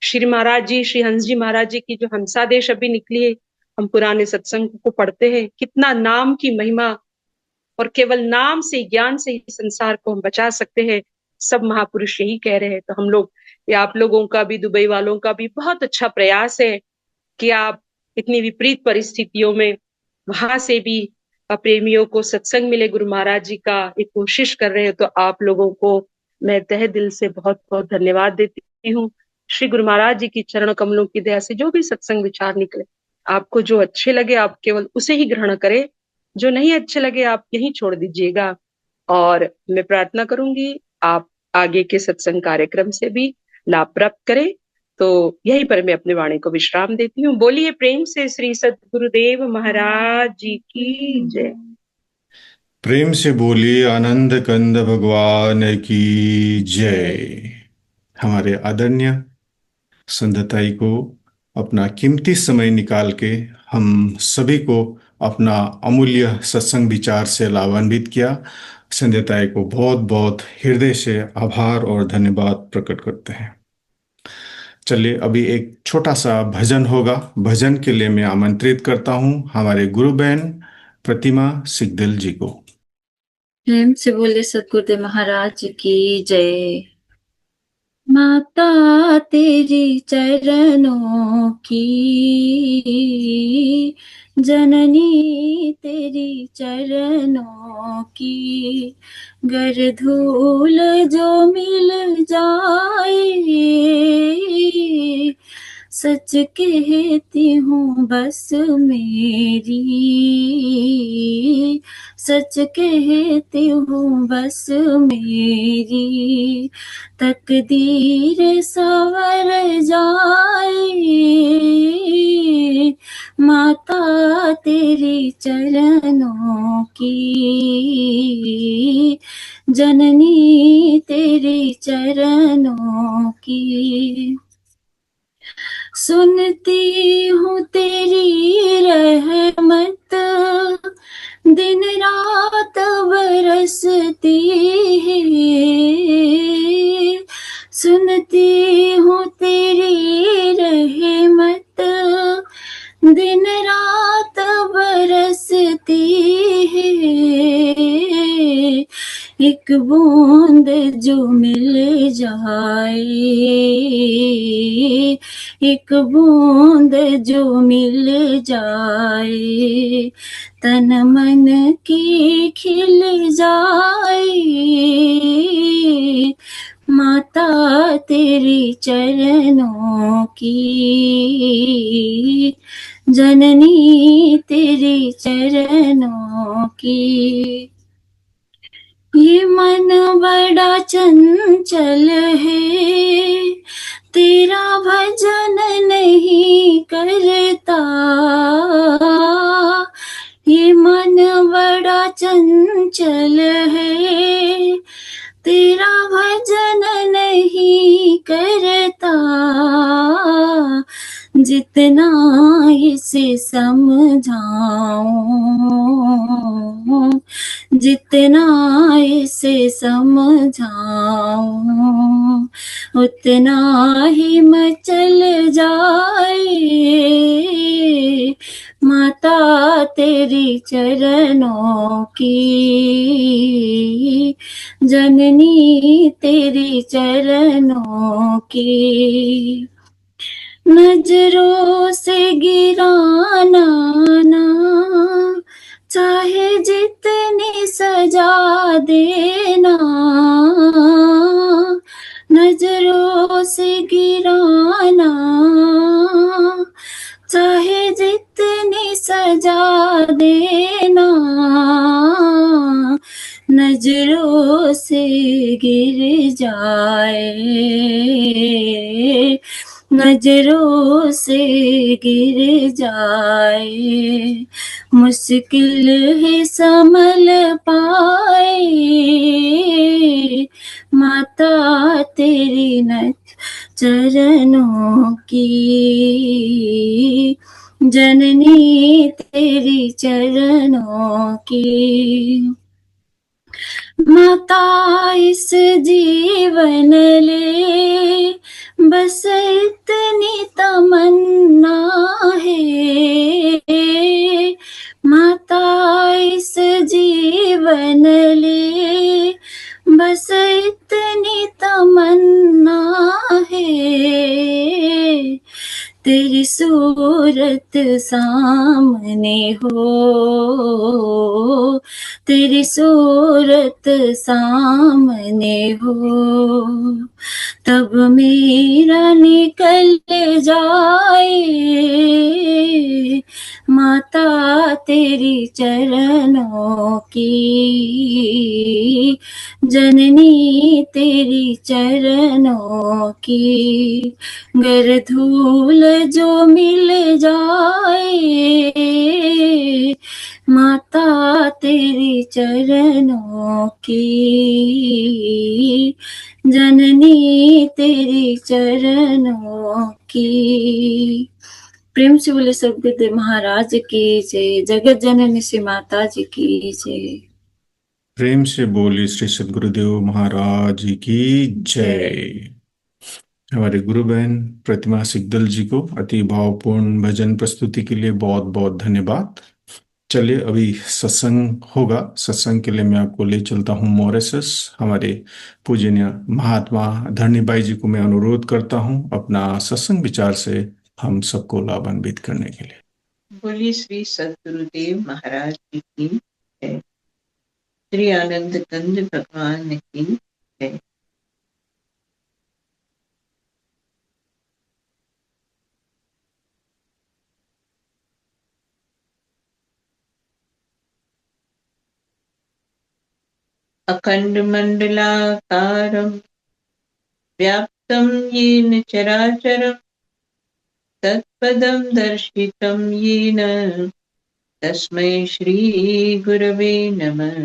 श्री महाराज जी, श्री हंस जी महाराज जी की जो हंसादेश अभी निकली है, हम पुराने सत्संग को पढ़ते हैं, कितना नाम की महिमा, और केवल नाम से, ज्ञान से ही संसार को हम बचा सकते हैं। सब महापुरुष यही कह रहे हैं। तो हम लोग, या आप लोगों का भी, दुबई वालों का भी बहुत अच्छा प्रयास है कि आप इतनी विपरीत परिस्थितियों में वहां से भी प्रेमियों को सत्संग मिले गुरु महाराज जी का, एक कोशिश कर रहे हैं। तो आप लोगों को मैं तहे दिल से बहुत बहुत धन्यवाद देती हूँ। श्री गुरु महाराज जी की चरण कमलों की दया से जो भी सत्संग विचार निकले, आपको जो अच्छे लगे आप केवल उसे ही ग्रहण करें, जो नहीं अच्छे लगे आप यहीं छोड़ दीजिएगा। और मैं प्रार्थना करूंगी आप आगे के सत्संग कार्यक्रम से भी लाभ प्राप्त करें। तो यहीं पर मैं अपने वाणी को विश्राम देती हूँ। बोलिए प्रेम से श्री सद्गुरुदेव महाराज जी की जय। प्रेम से बोलिए आनंद कंद भगवान की जय। हमारे आदरणीय संतताई को अपना कीमती समय निकाल के हम सभी को अपना अमूल्य सत्संग विचार से लाभान्वित किया। संतताई को बहुत बहुत हृदय से आभार और धन्यवाद प्रकट करते हैं। चलिए अभी एक छोटा सा भजन होगा। भजन के लिए मैं आमंत्रित करता हूं हमारे गुरु बहन प्रतिमा सिकदल जी को। प्रेम से बोले सतगुरुदेव महाराज की जय। माता तेरी चरणों की, जननी तेरी चरणों की, गर धूल जो मिल जाए, सच कहती हूँ बस मेरी, सच कहती हूँ बस मेरी, तकदीर संवर जाए, माता तेरी चरणों की, जननी तेरी चरणों की। सुनती हूँ तेरी रहमत दिन रात बरसती है, सुनती हूँ तेरी रहमत दिन रात बरसती है, एक बूंद जो मिल जाए, एक बूंद जो मिल जाए, तन मन की खिल जाए, माता तेरी चरणों की, जननी तेरी चरणों की। ये मन बड़ा चंचल है, तेरा भजन नहीं करता, ये मन बड़ा चंचल है। तेरा भजन नहीं करता, जितना इसे समझाऊं, जितना इसे समझाऊं, उतना ही मचल जाए। माता तेरी चरणों की, जननी तेरी चरणों की, नजरों से गिराना ना, चाहे जितनी सजा देना। नजरों से गिराना, चाहे जितनी सजा देना। नजरों से गिर जाए, नजरों से गिर जाए, मुश्किल है संभल पाए। माता तेरी चरणों की, जननी तेरी चरणों की। माता इस जीवन ले, बस इतनी तमन्ना है। माता इस जीवन ले, बस इतनी तमन्ना है। तेरी सूरत सामने हो, तेरी सूरत सामने हो, तब मेरा निकल जाए। माता तेरी चरणों की, जननी तेरी चरणों की। गर धूल जो मिल जाए, माता तेरी चरणों की, जननी तेरी चरणों की। प्रेम से बोले सद्गुरुदेव महाराज की जय, जगत जननी श्री माता जी की जय। प्रेम से बोली श्री सद्गुरुदेव महाराज की जय। हमारे गुरु बहन प्रतिमा सिकदल जी को अति भावपूर्ण भजन प्रस्तुति के लिए बहुत बहुत धन्यवाद। चलिए अभी सत्संग होगा। सत्संग के लिए मैं आपको ले चलता हूँ मॉरिशस। हमारे पूजनीय महात्मा धरणीबाई जी को मैं अनुरोध करता हूँ अपना सत्संग विचार से हम सबको लाभान्वित करने के लिए। बोलिए श्री सद्गुरुदेव महाराज जी की जय। श्री आनंद कंद भगवान की जय। अखंड मंडलाकारं व्याप्तं येन चराचरं तत्पदं दर्शितं येन तस्मै श्री गुरवे नमः।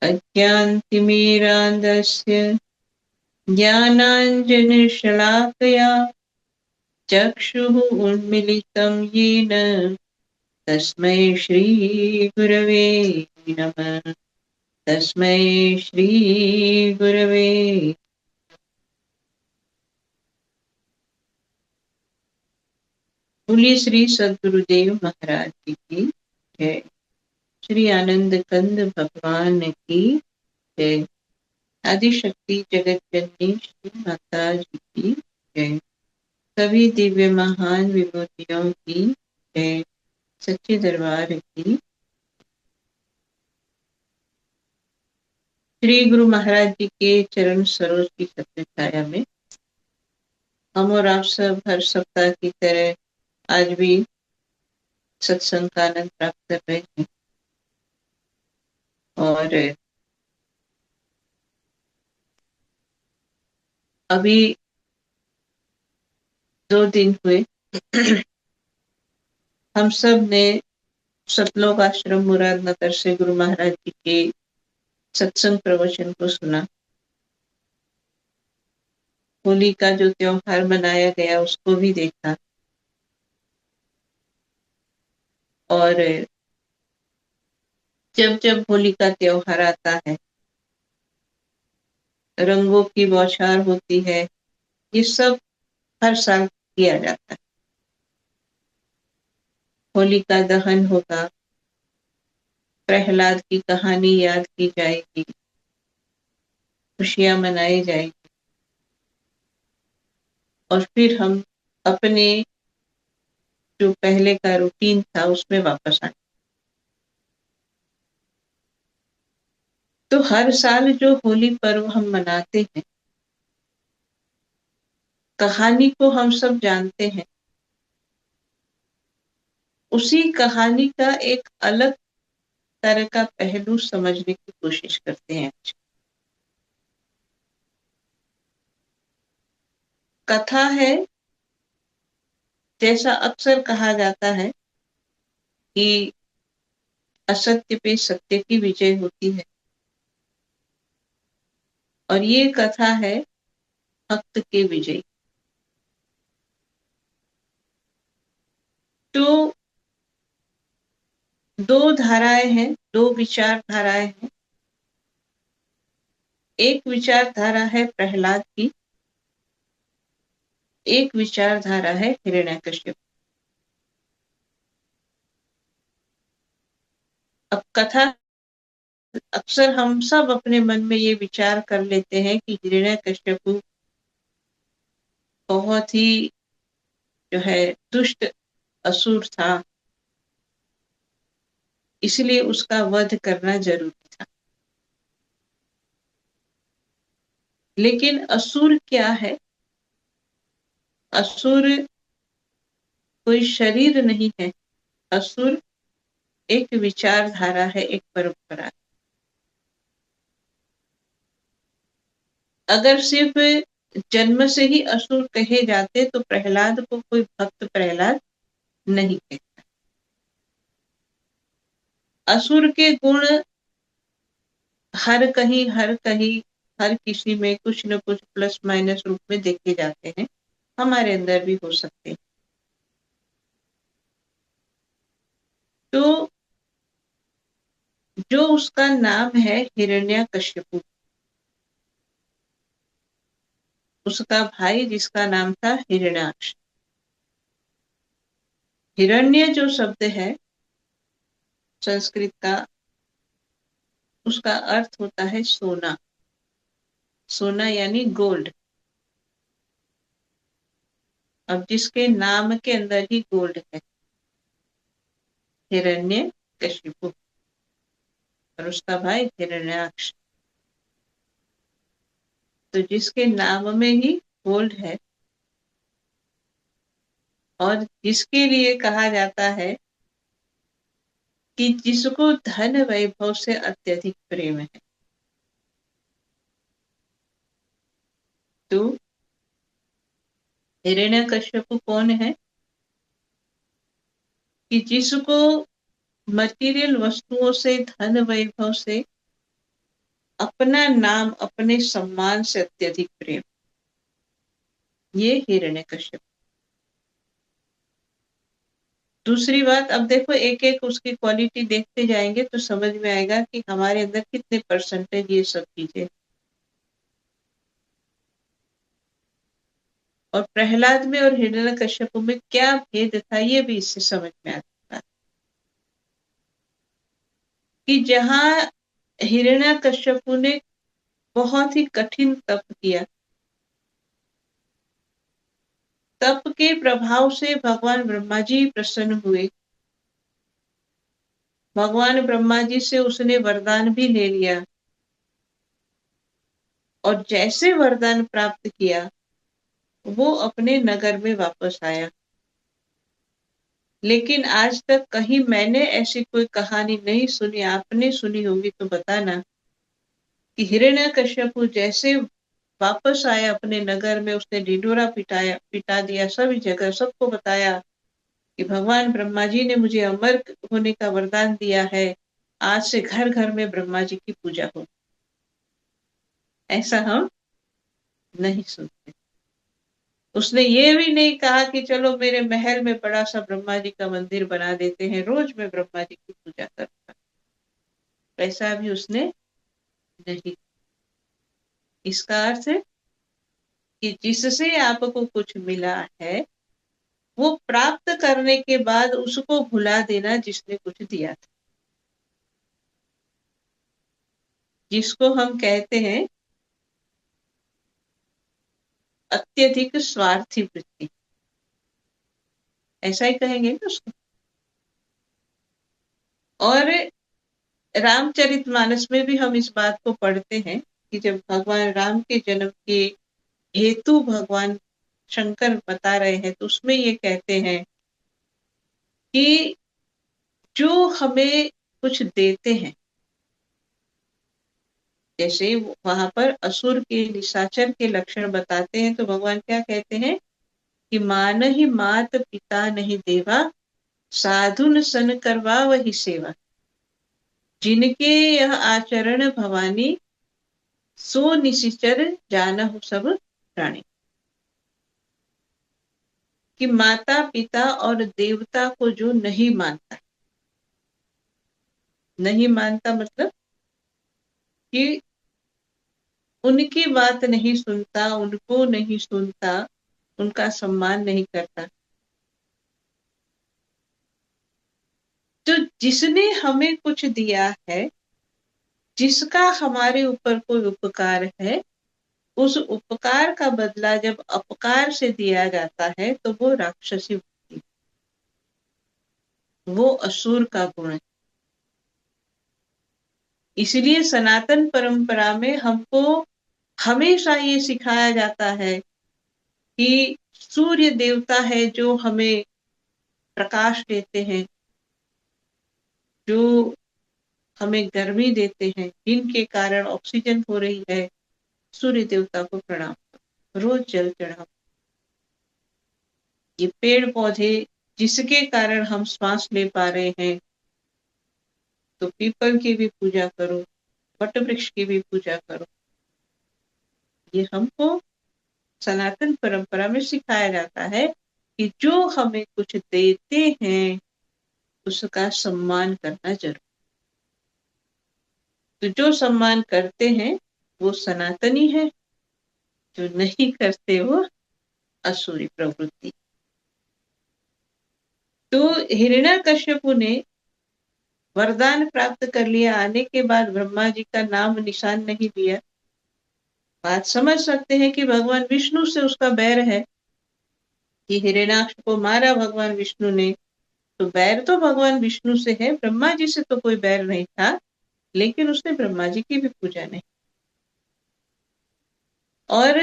अज्ञानतिमिरान्धस्य ज्ञानाञ्जनशलाकया चक्षुः उन्मीलितं येन तस्मै श्री गुरवे नमः। तस्मै श्री गुरवे। बोलिए श्री सद्गुरुदेव महाराज जी की जय। श्री आनंद कंद भगवान की जय। आदिशक्ति जगत जननी श्री माता जी की जय। सभी दिव्य महान विभूतियों की जय। सच्चे दरबार की। श्री गुरु महाराज जी के चरण सरोज की सत्य छाया में हम और आप सब हर सप्ताह की तरह आज भी सत्संग का आनंद प्राप्त कर रहे हैं। और अभी 2 दिन हुए हम सब ने सतलोक आश्रम मुरादनगर से गुरु महाराज जी के सत्संग प्रवचन को सुना। होली का जो त्योहार मनाया गया उसको भी देखा और जब जब होली का त्योहार आता है, रंगों की बौछार होती है, ये सब हर साल किया जाता है। होली का दहन होगा, प्रहलाद की कहानी याद की जाएगी, खुशियां मनाई जाएगी और फिर हम अपने जो पहले का रूटीन था उसमें वापस आए। तो हर साल जो होली पर्व हम मनाते हैं, कहानी को हम सब जानते हैं, उसी कहानी का एक अलग तरह का पहलू समझने की कोशिश करते हैं। कथा है, जैसा अक्सर कहा जाता है कि असत्य पे सत्य की विजय होती है, और ये कथा है भक्त के विजय। तो 2 धाराएं हैं, 2 विचारधाराएं हैं। एक विचारधारा है प्रहलाद की, एक विचारधारा है हिरण्यकश्यप। अब कथा, अक्सर हम सब अपने मन में ये विचार कर लेते हैं कि हिरण्यकश्यप बहुत ही जो है दुष्ट असुर था, इसलिए उसका वध करना जरूरी था। लेकिन असुर क्या है? असुर कोई शरीर नहीं है, असुर एक विचारधारा है, एक परंपरा है। अगर सिर्फ जन्म से ही असुर कहे जाते तो प्रहलाद को कोई भक्त प्रहलाद नहीं कहता। असुर के गुण हर कहीं हर किसी में कुछ न कुछ प्लस माइनस रूप में देखे जाते हैं, हमारे अंदर भी हो सकते हैं। तो जो उसका नाम है हिरण्यकश्यप, उसका भाई जिसका नाम था हिरण्याक्ष। हिरण्य जो शब्द है संस्कृत का, उसका अर्थ होता है सोना। सोना यानी गोल्ड। अब जिसके नाम के अंदर ही गोल्ड है, हिरण्यकशिपु, और उसका भाई हिरण्याक्ष। तो जिसके नाम में ही गोल्ड है और जिसके लिए कहा जाता है कि जिसको धन वैभव से अत्यधिक प्रेम है, तो हिरण्यकश्यप कौन है? कि जिसको मटेरियल वस्तुओं से, धन वैभव से, अपना नाम, अपने सम्मान से अत्यधिक प्रेम, ये हिरण्यकश्यप। दूसरी बात, अब देखो एक एक उसकी क्वालिटी देखते जाएंगे तो समझ में आएगा कि हमारे अंदर कितने परसेंटेज ये सब चीजें। और प्रहलाद में और हिरण्यकश्यप में क्या भेद था, ये भी इससे समझ में आता है कि जहां हिरण्यकश्यप ने बहुत ही कठिन तप किया, तप के प्रभाव से भगवान ब्रह्मा जी प्रसन्न हुए। भगवान ब्रह्मा जी से उसने वरदान भी ले लिया, और जैसे वरदान प्राप्त किया वो अपने नगर में वापस आया। लेकिन आज तक कहीं मैंने ऐसी कोई कहानी नहीं सुनी, आपने सुनी होगी तो बताना, कि हिरण्यकश्यप जैसे वापस आया अपने नगर में, उसने ढिंढोरा पिटा दिया, सभी जगह सबको बताया कि भगवान ब्रह्मा जी ने मुझे अमर होने का वरदान दिया है, आज से घर घर में ब्रह्मा जी की पूजा हो। ऐसा हम नहीं सुनते। उसने ये भी नहीं कहा कि चलो मेरे महल में बड़ा सा ब्रह्मा जी का मंदिर बना देते हैं, रोज मैं ब्रह्मा जी की पूजा करूंगा, ऐसा भी उसने नहीं। इसका अर्थ है कि जिससे आपको कुछ मिला है वो प्राप्त करने के बाद उसको भुला देना जिसने कुछ दिया था, जिसको हम कहते हैं अत्यधिक स्वार्थी वृत्ति, ऐसा ही कहेंगे ना उसको। और रामचरितमानस में भी हम इस बात को पढ़ते हैं कि जब भगवान राम के जन्म के हेतु भगवान शंकर बता रहे हैं तो उसमें ये कहते हैं कि जो हमें कुछ देते हैं, जैसे वहां पर असुर के निशाचर के लक्षण बताते हैं तो भगवान क्या कहते हैं कि मान ही मात पिता नहीं देवा, साधुन सन करवा वही सेवा, जिनके यह आचरण भवानी, सो निशिचर जानहु सब प्राणी। कि माता पिता और देवता को जो नहीं मानता, नहीं मानता मतलब कि उनकी बात नहीं सुनता, उनको नहीं सुनता, उनका सम्मान नहीं करता, तो जिसने हमें कुछ दिया है, जिसका हमारे ऊपर कोई उपकार है, उस उपकार का बदला जब अपकार से दिया जाता है तो वो राक्षसी वृत्ति, वो असुर का गुण है। इसलिए सनातन परंपरा में हमको हमेशा ये सिखाया जाता है कि सूर्य देवता है जो हमें प्रकाश देते हैं, जो हमें गर्मी देते हैं, जिनके कारण ऑक्सीजन हो रही है, सूर्य देवता को प्रणाम करो, रोज जल चढ़ाओ। ये पेड़ पौधे जिसके कारण हम श्वास ले पा रहे हैं, तो पीपल की भी पूजा करो, वट वृक्ष की भी पूजा करो। ये हमको सनातन परंपरा में सिखाया जाता है कि जो हमें कुछ देते हैं उसका सम्मान करना जरूर। तो जो सम्मान करते हैं वो सनातनी है, जो नहीं करते वो असुरी प्रवृत्ति। तो हिरण्याकश्यपु ने वरदान प्राप्त कर लिया, आने के बाद ब्रह्मा जी का नाम निशान नहीं लिया। बात समझ सकते हैं कि भगवान विष्णु से उसका बैर है कि हिरण्याक्ष को मारा भगवान विष्णु ने, तो बैर तो भगवान विष्णु से है, ब्रह्मा जी से तो कोई बैर नहीं था, लेकिन उसने ब्रह्मा जी की भी पूजा नहीं। और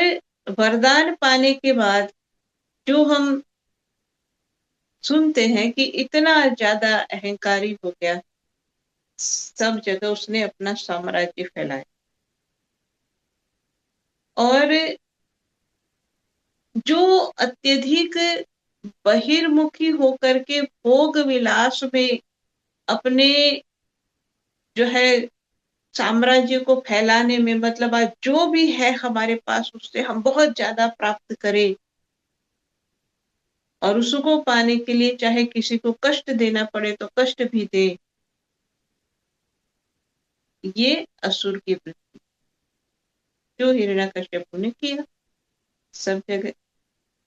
वरदान पाने के बाद जो हम सुनते हैं कि इतना ज्यादा अहंकारी हो गया, सब जगह उसने अपना साम्राज्य फैलाया और जो अत्यधिक बहिर्मुखी होकर के भोग विलास में अपने जो है साम्राज्य को फैलाने में, मतलब आज जो भी है हमारे पास उससे हम बहुत ज्यादा प्राप्त करें और उसको पाने के लिए चाहे किसी को कष्ट देना पड़े तो कष्ट भी दे, ये असुर की वृत्ति जो हिरण्याकश्यपु ने किया सब जगह।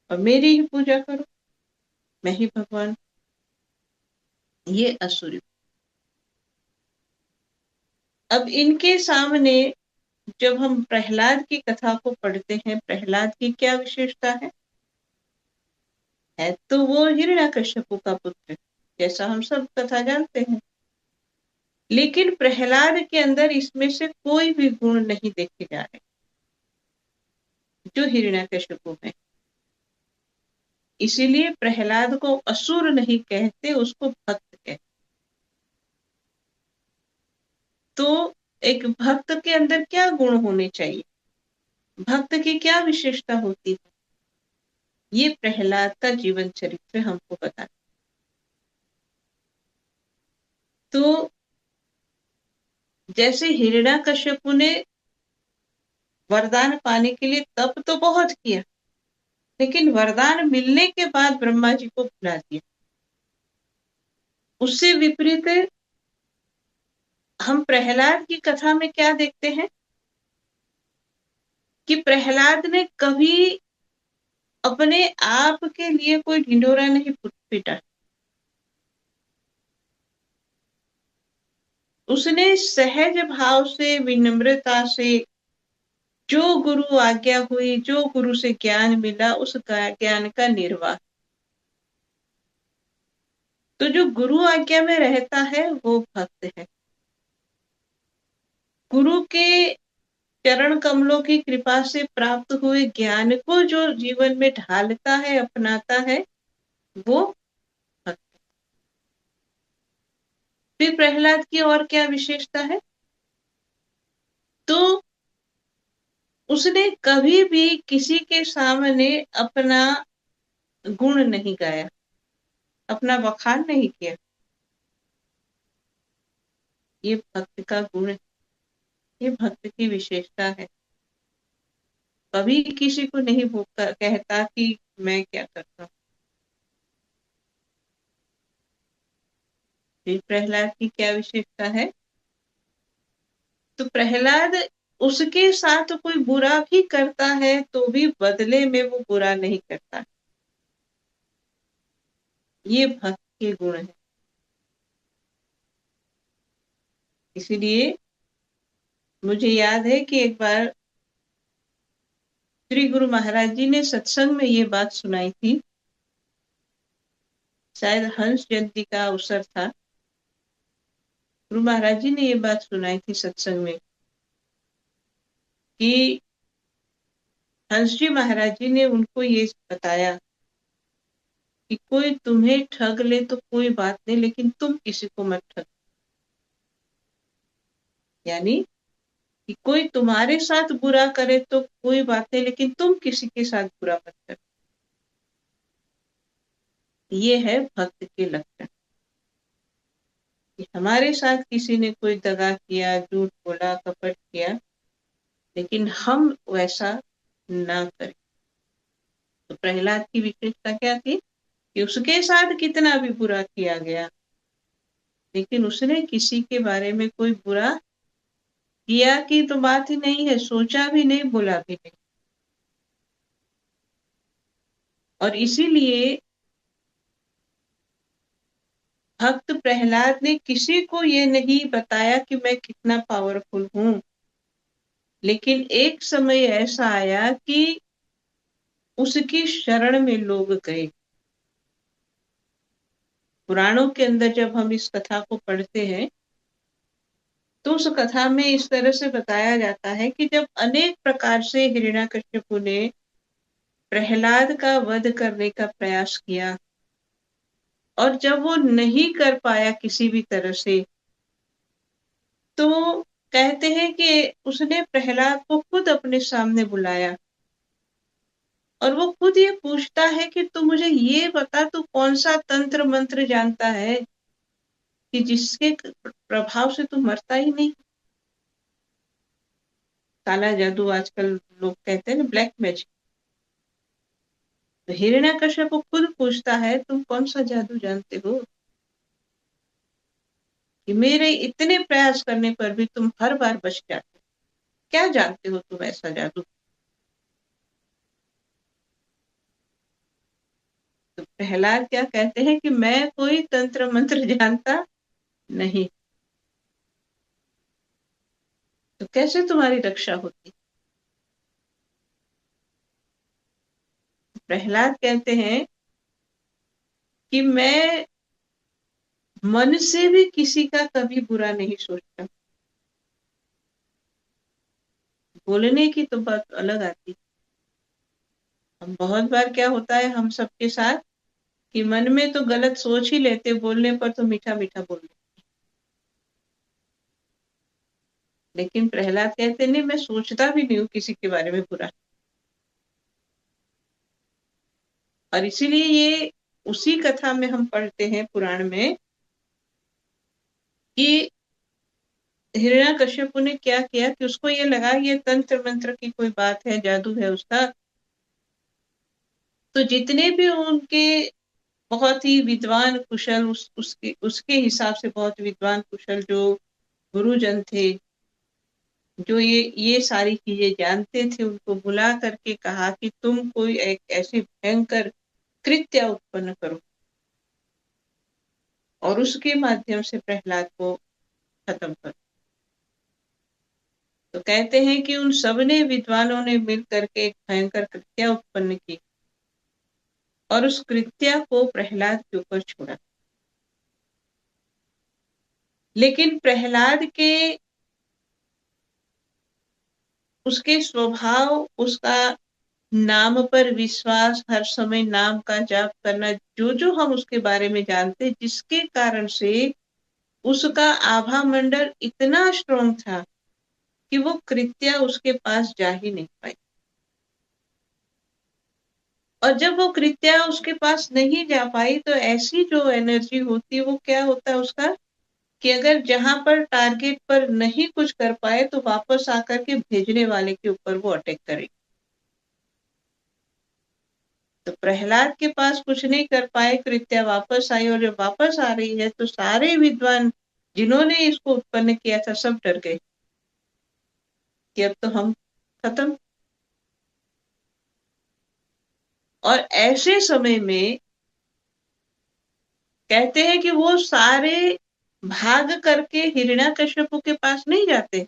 और मेरी ही पूजा करो, मैं ही भगवान, ये असुर। अब इनके सामने जब हम प्रहलाद की कथा को पढ़ते हैं, प्रहलाद की क्या विशेषता है तो वो हिरण्याकश्यपु का पुत्र, जैसा हम सब कथा जानते हैं, लेकिन प्रहलाद के अंदर इसमें से कोई भी गुण नहीं देखे जा रहे जो हिरण्याकश्यपु में। इसीलिए प्रहलाद को असुर नहीं कहते, उसको भक्त कहते। तो एक भक्त के अंदर क्या गुण होने चाहिए? भक्त की क्या विशेषता होती है, ये प्रहलाद का जीवन चरित्र हमको बताता। तो जैसे हिरण्याकश्यपु ने वरदान पाने के लिए तप तो बहुत किया, लेकिन वरदान मिलने के बाद ब्रह्मा जी को भुला दिया। उससे विपरीत हम प्रहलाद की कथा में क्या देखते हैं कि प्रहलाद ने कभी अपने आप के लिए कोई ढिंढोरा नहीं पीटा। उसने सहज भाव से, विनम्रता से, जो गुरु आज्ञा हुई, जो गुरु से ज्ञान मिला, उस ज्ञान का निर्वाह। तो जो गुरु आज्ञा में रहता है वो भक्त है। गुरु के चरण कमलों की कृपा से प्राप्त हुए ज्ञान को जो जीवन में ढालता है, अपनाता है, वो भक्त। फिर प्रहलाद की और क्या विशेषता है? तो उसने कभी भी किसी के सामने अपना गुण नहीं गाया, अपना बखान नहीं किया। ये भक्त का गुण है, ये भक्त की विशेषता है। कभी किसी को नहीं कहता कि मैं क्या करता हूँ। फिर प्रहलाद की क्या विशेषता है? तो प्रहलाद उसके साथ कोई बुरा भी करता है तो भी बदले में वो बुरा नहीं करता। ये भक्त के गुण है। इसीलिए मुझे याद है कि एक बार श्री गुरु महाराज जी ने सत्संग में ये बात सुनाई थी। शायद हंस जयंती का अवसर था। गुरु महाराज जी ने ये बात सुनाई थी सत्संग में कि हंस जी महाराज जी ने उनको ये बताया कि कोई तुम्हें ठग ले तो कोई बात नहीं, लेकिन तुम किसी को मत ठग। यानी कि कोई तुम्हारे साथ बुरा करे तो कोई बात नहीं, लेकिन तुम किसी के साथ बुरा मत करो। ये है भक्त के लक्षण कि हमारे साथ किसी ने कोई दगा किया, झूठ बोला, कपट किया, लेकिन हम वैसा ना करें। तो प्रहलाद की विशेषता क्या थी कि उसके साथ कितना भी बुरा किया गया, लेकिन उसने किसी के बारे में कोई बुरा किया की तो बात ही नहीं है, सोचा भी नहीं, बोला भी नहीं। और इसीलिए भक्त प्रहलाद ने किसी को ये नहीं बताया कि मैं कितना पावरफुल हूं, लेकिन एक समय ऐसा आया कि उसकी शरण में लोग गए। पुराणों के अंदर जब हम इस कथा को पढ़ते हैं तो उस कथा में इस तरह से बताया जाता है कि जब अनेक प्रकार से हिरण्याकश्यपु ने प्रहलाद का वध करने का प्रयास किया और जब वो नहीं कर पाया किसी भी तरह से, तो कहते हैं कि उसने प्रहलाद को खुद अपने सामने बुलाया और वो खुद ये पूछता है कि तू मुझे ये बता, तू कौन सा तंत्र मंत्र जानता है कि जिसके प्रभाव से तू मरता ही नहीं। काला जादू आजकल लोग कहते हैं ना, ब्लैक मैजिक। तो हिरण्याकश्यप खुद पूछता है तुम कौन सा जादू जानते हो कि मेरे इतने प्रयास करने पर भी तुम हर बार बच जाते हो? क्या जानते हो तुम ऐसा जादू? तो प्रहलाद क्या कहते हैं कि मैं कोई तंत्र मंत्र जानता नहीं। तो कैसे तुम्हारी रक्षा होती? प्रहलाद कहते हैं कि मैं मन से भी किसी का कभी बुरा नहीं सोचता। बोलने की तो बात अलग आती। हम बहुत बार क्या होता है हम सबके साथ कि मन में तो गलत सोच ही लेते, बोलने पर तो मीठा मीठा बोल लेते। लेकिन प्रहलाद कहते नहीं, मैं सोचता भी नहीं हूँ किसी के बारे में बुरा। और इसीलिए ये उसी कथा में हम पढ़ते हैं पुराण में कि हिरण्यकश्यपु ने क्या किया कि उसको ये लगा ये तंत्र मंत्र की कोई बात है, जादू है उसका। तो जितने भी उनके बहुत ही विद्वान कुशल उसके हिसाब से बहुत विद्वान कुशल जो गुरुजन थे, जो ये सारी चीजें जानते थे, उनको बुला करके कहा कि तुम कोई एक ऐसी भयंकर कृत्य उत्पन्न करो और उसके माध्यम से प्रहलाद को खत्म करो। तो कहते हैं कि उन सबने विद्वानों ने मिलकर के एक भयंकर कृत्य उत्पन्न की और उस कृत्य को प्रहलाद के ऊपर छोड़ा। लेकिन प्रहलाद के उसके स्वभाव, उसका नाम पर विश्वास, हर समय नाम का जाप करना, जो हम उसके बारे में जानते, जिसके कारण से उसका आभा मंडल इतना स्ट्रॉन्ग था कि वो कृत्या उसके पास जा ही नहीं पाई। और जब वो कृत्या उसके पास नहीं जा पाई तो ऐसी जो एनर्जी होती है वो क्या होता है उसका कि अगर जहां पर टारगेट पर नहीं कुछ कर पाए तो वापस आकर के भेजने वाले के ऊपर वो अटैक करेगी। तो प्रहलाद के पास कुछ नहीं कर पाए, कृत्या वापस आई, और जब वापस आ रही है तो सारे विद्वान जिन्होंने इसको उत्पन्न किया था सब डर गए कि अब तो हम खत्म। और ऐसे समय में कहते हैं कि वो सारे भाग करके हिरण्यकश्यपु के पास नहीं जाते।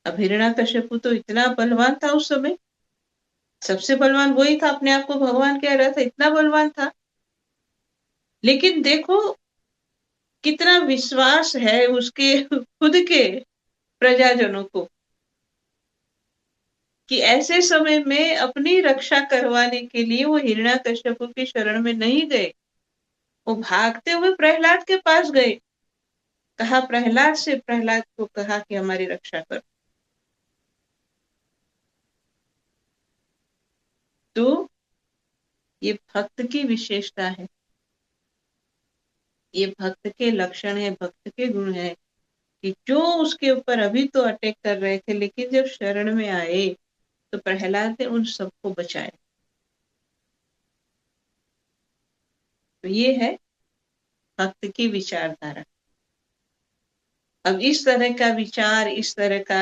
अब हिरण्यकश्यपु तो इतना बलवान था उस समय, सबसे बलवान वही था, अपने आप को भगवान कह रहा था, इतना बलवान था। लेकिन देखो कितना विश्वास है उसके खुद के प्रजाजनों को कि ऐसे समय में अपनी रक्षा करवाने के लिए वो हिरण्यकश्यपु की शरण में नहीं गए, वो भागते हुए प्रहलाद के पास गए। कहा प्रहलाद को कहा कि हमारी रक्षा करो। तो ये भक्त की विशेषता है, ये भक्त के लक्षण है, भक्त के गुण है कि जो उसके ऊपर अभी तो अटैक कर रहे थे, लेकिन जब शरण में आए तो प्रहलाद ने उन सबको बचाया। तो ये है भक्त की विचारधारा। अब इस तरह का विचार, इस तरह का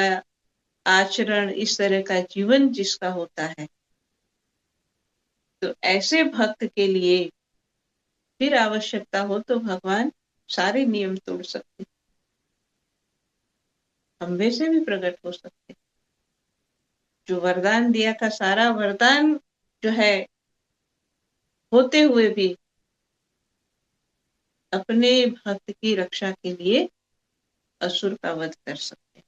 आचरण, इस तरह का जीवन जिसका होता है, तो ऐसे भक्त के लिए फिर आवश्यकता हो तो भगवान सारे नियम तोड़ सकते, हम वैसे भी प्रकट हो सकते। जो वरदान दिया था, सारा वरदान जो है होते हुए भी अपने भक्त की रक्षा के लिए असुर का वध कर सकते।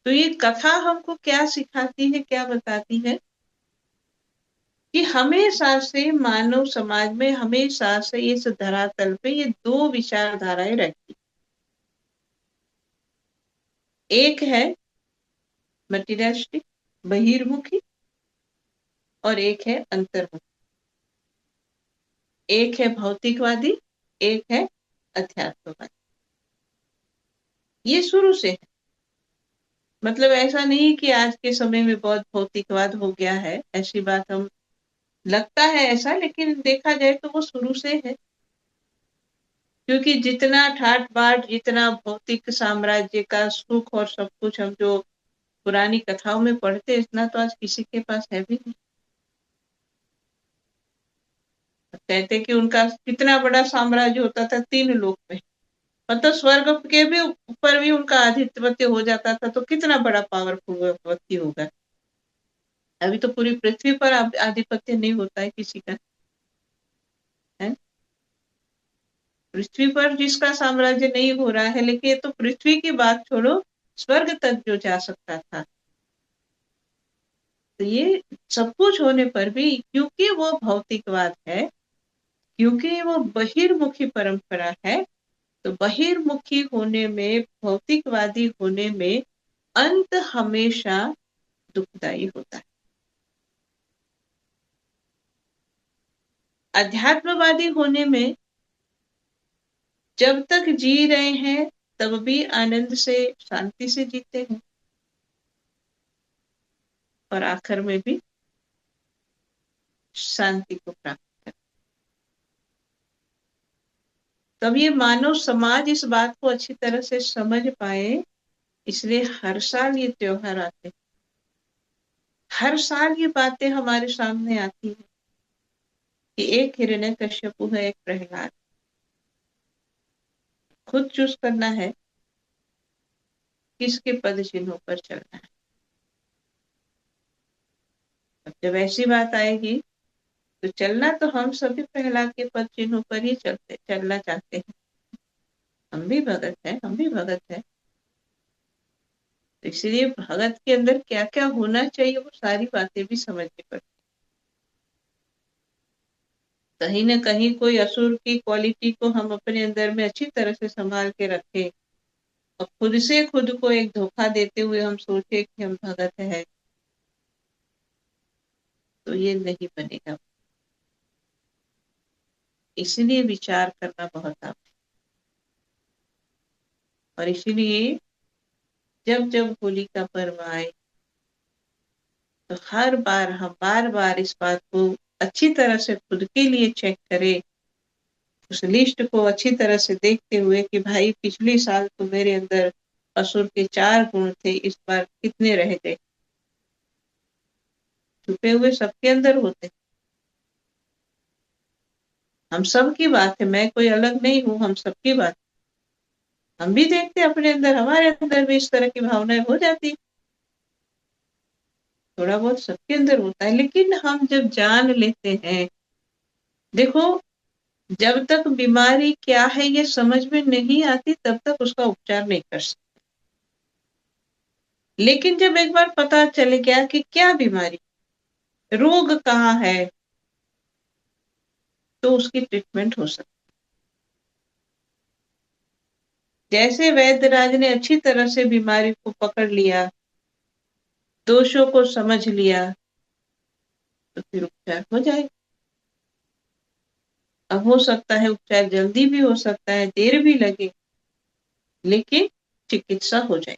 तो ये कथा हमको क्या सिखाती है, क्या बताती है कि हमेशा से मानव समाज में हमेशा से इस धरातल पे ये दो विचारधाराएं रहती। एक है मटीरियलिस्टिक, बहिर्मुखी, और एक है अंतर्मुखी। एक है भौतिकवादी, एक है अध्यात्मवादी। ये शुरू से है, मतलब ऐसा नहीं कि आज के समय में बहुत भौतिकवाद हो गया है, ऐसी बात हम लगता है ऐसा, लेकिन देखा जाए तो वो शुरू से है। क्योंकि जितना ठाट बाट, जितना भौतिक साम्राज्य का सुख और सब कुछ हम जो पुरानी कथाओं में पढ़ते, इतना तो आज किसी के पास है भी नहीं। कहते कि उनका कितना बड़ा साम्राज्य होता था 3 लोक में, मतलब स्वर्ग के भी ऊपर भी उनका आधिपत्य हो जाता था, तो कितना बड़ा पावरफुल व्यक्ति होगा। अभी तो पूरी पृथ्वी पर आधिपत्य नहीं होता है किसी का, है? पृथ्वी पर जिसका साम्राज्य नहीं हो रहा है, लेकिन ये तो पृथ्वी की बात छोड़ो, स्वर्ग तक जो जा सकता था। तो ये सब कुछ होने पर भी क्योंकि वो भौतिकवाद है, क्योंकि वो बहिर्मुखी परंपरा है, तो बहिर्मुखी होने में, भौतिकवादी होने में अंत हमेशा दुखदाई होता है। अध्यात्मवादी होने में जब तक जी रहे हैं तब भी आनंद से, शांति से जीते हैं, और आखिर में भी शांति को प्राप्त करें। तब ये मानव समाज इस बात को अच्छी तरह से समझ पाए, इसलिए हर साल ये त्योहार आते हैं, हर साल ये बातें हमारे सामने आती है कि एक हिरण्यकश्यपु है, एक प्रहलाद। खुद चूज करना है किसके पद चिन्हों पर चलना है। अब जब ऐसी बात आएगी तो चलना तो हम सभी प्रहलाद के पद चिन्हों पर ही चलना चाहते हैं। हम भी भगत हैं, हम भी भगत हैं। तो इसलिए भगत के अंदर क्या क्या होना चाहिए वो सारी बातें भी समझनी पड़ती। कहीं ना कहीं कोई असुर की क्वालिटी को हम अपने अंदर में अच्छी तरह से संभाल के रखें और खुद से खुद को एक धोखा देते हुए हम सोचे कि हम भगत हैं, तो ये नहीं बनेगा। इसलिए विचार करना बहुत आवश्यक। और इसीलिए जब जब होली का पर्व आए तो हर बार हम बार बार इस बात को अच्छी तरह से खुद के लिए चेक करें, उस लिस्ट को अच्छी तरह से देखते हुए कि भाई पिछले साल तो मेरे अंदर असुर के 4 गुण थे, इस बार कितने रह गए। छुपे हुए सबके अंदर होते, हम सब की बात है, मैं कोई अलग नहीं हूं, हम सबकी बात। हम भी देखते अपने अंदर, हमारे अंदर भी इस तरह की भावनाएं हो जाती, थोड़ा बहुत सबके अंदर होता है। लेकिन हम जब जान लेते हैं, देखो जब तक बीमारी क्या है ये समझ में नहीं आती तब तक उसका उपचार नहीं कर सकते। लेकिन जब एक बार पता चल गया कि क्या बीमारी, रोग कहाँ है, तो उसकी ट्रीटमेंट हो सकती। जैसे वैद्यराज ने अच्छी तरह से बीमारी को पकड़ लिया, दोषों को समझ लिया, तो फिर उपचार हो जाए। अब हो सकता है उपचार जल्दी भी हो सकता है, देर भी लगे, लेकिन चिकित्सा हो जाए।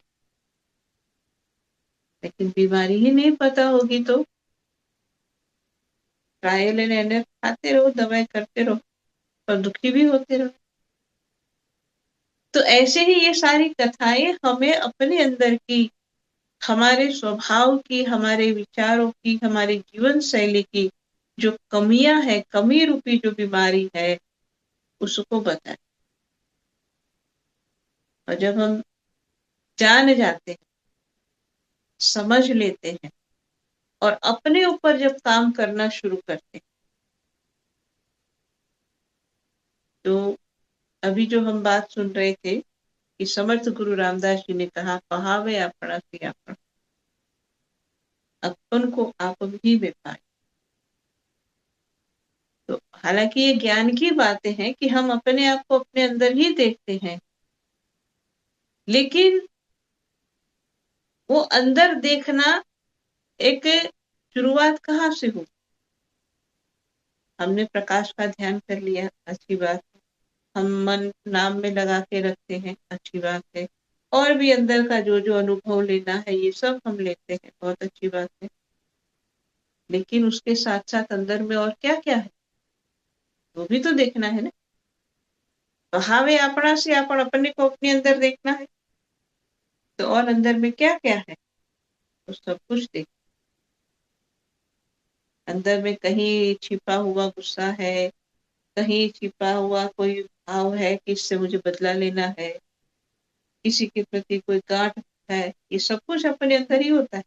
लेकिन बीमारी ही नहीं पता होगी तो ट्रायल एंड एरर खाते रहो, दवाई करते रहो और दुखी भी होते रहो। तो ऐसे ही ये सारी कथाएं हमें अपने अंदर की, हमारे स्वभाव की, हमारे विचारों की, हमारे जीवन शैली की जो कमियां है, कमी रूपी जो बीमारी है, उसको बताए। और जब हम जान जाते हैं, समझ लेते हैं और अपने ऊपर जब काम करना शुरू करते हैं, तो अभी जो हम बात सुन रहे थे कि समर्थ गुरु रामदास जी ने कहा, पहावे अपना से अपना, अपन को आप ही में पाए। तो हालांकि ये ज्ञान की बातें हैं कि हम अपने आप को अपने अंदर ही देखते हैं, लेकिन वो अंदर देखना एक शुरुआत कहाँ से हो। हमने प्रकाश का ध्यान कर लिया, अच्छी बात है। हम मन नाम में लगा के रखते हैं, अच्छी बात है। और भी अंदर का जो जो अनुभव लेना है ये सब हम लेते हैं, बहुत अच्छी बात है। लेकिन उसके साथ साथ अंदर में और क्या क्या है वो भी तो देखना है ना। बहावे अपना से अपन अपने को अपने अंदर देखना है, तो और अंदर में क्या क्या है तो सब कुछ देख। अंदर में कहीं छिपा हुआ गुस्सा है, कहीं छिपा हुआ कोई भाव है कि इससे मुझे बदला लेना है, किसी के प्रति कोई गांठ है, ये सब कुछ अपने अंदर ही होता है।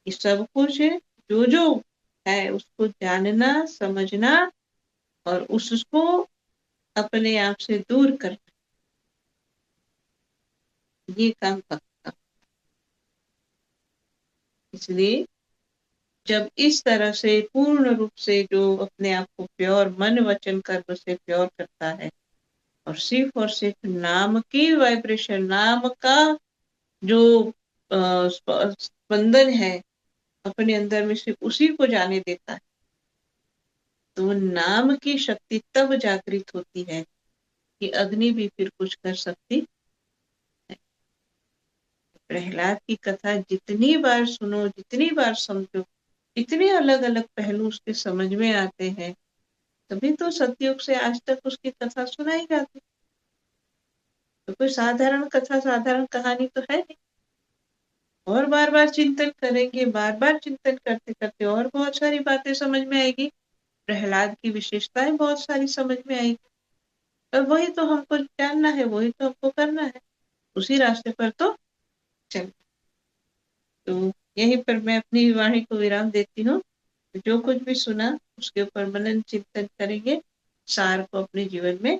ये सब कुछ जो जो है उसको जानना, समझना और उसको अपने आप से दूर करना, ये काम भक्त। इसलिए जब इस तरह से पूर्ण रूप से जो अपने आप को प्योर मन वचन कर्म से प्योर करता है, और सिर्फ नाम की वाइब्रेशन, नाम का जो स्पंदन है अपने अंदर में, सिर्फ उसी को जाने देता है। तो नाम की शक्ति तब जागृत होती है कि अग्नि भी फिर कुछ कर सकती है। प्रहलाद की कथा जितनी बार सुनो, जितनी बार समझो, इतने अलग अलग पहलू उसके समझ में आते हैं, तभी तो सतयुग से आज तक उसकी कथा सुनाई जाती। तो कोई साधारण कथा, साधारण कहानी तो है नहीं। और बार बार चिंतन करेंगे, बार बार चिंतन करते करते और बहुत सारी बातें समझ में आएगी। प्रहलाद की विशेषताएं बहुत सारी समझ में आएगी। और वही तो हमको जानना है, वही तो हमको करना है, उसी रास्ते पर तो चल। तो यहीं पर मैं अपनी वाणी को विराम देती हूँ। जो कुछ भी सुना उसके ऊपर मनन चिंतन करेंगे, सार को अपने जीवन में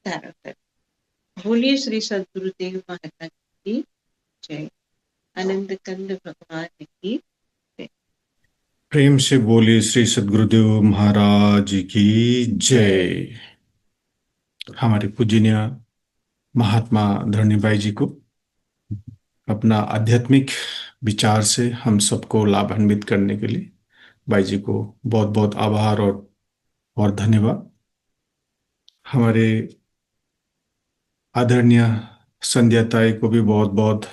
धारण करें। बोलिए श्री सद्गुरुदेव महाराज की जय। आनंद कंद भगवान की जय। प्रेम से बोलिए श्री सद्गुरुदेव महाराज की जय। हमारे पूजनीय महात्मा धरणीभाई जी को अपना आध्यात्मिक विचार से हम सबको लाभान्वित करने के लिए भाई जी को बहुत बहुत आभार और धन्यवाद। हमारे आदरणीय संध्या ताई को भी बहुत बहुत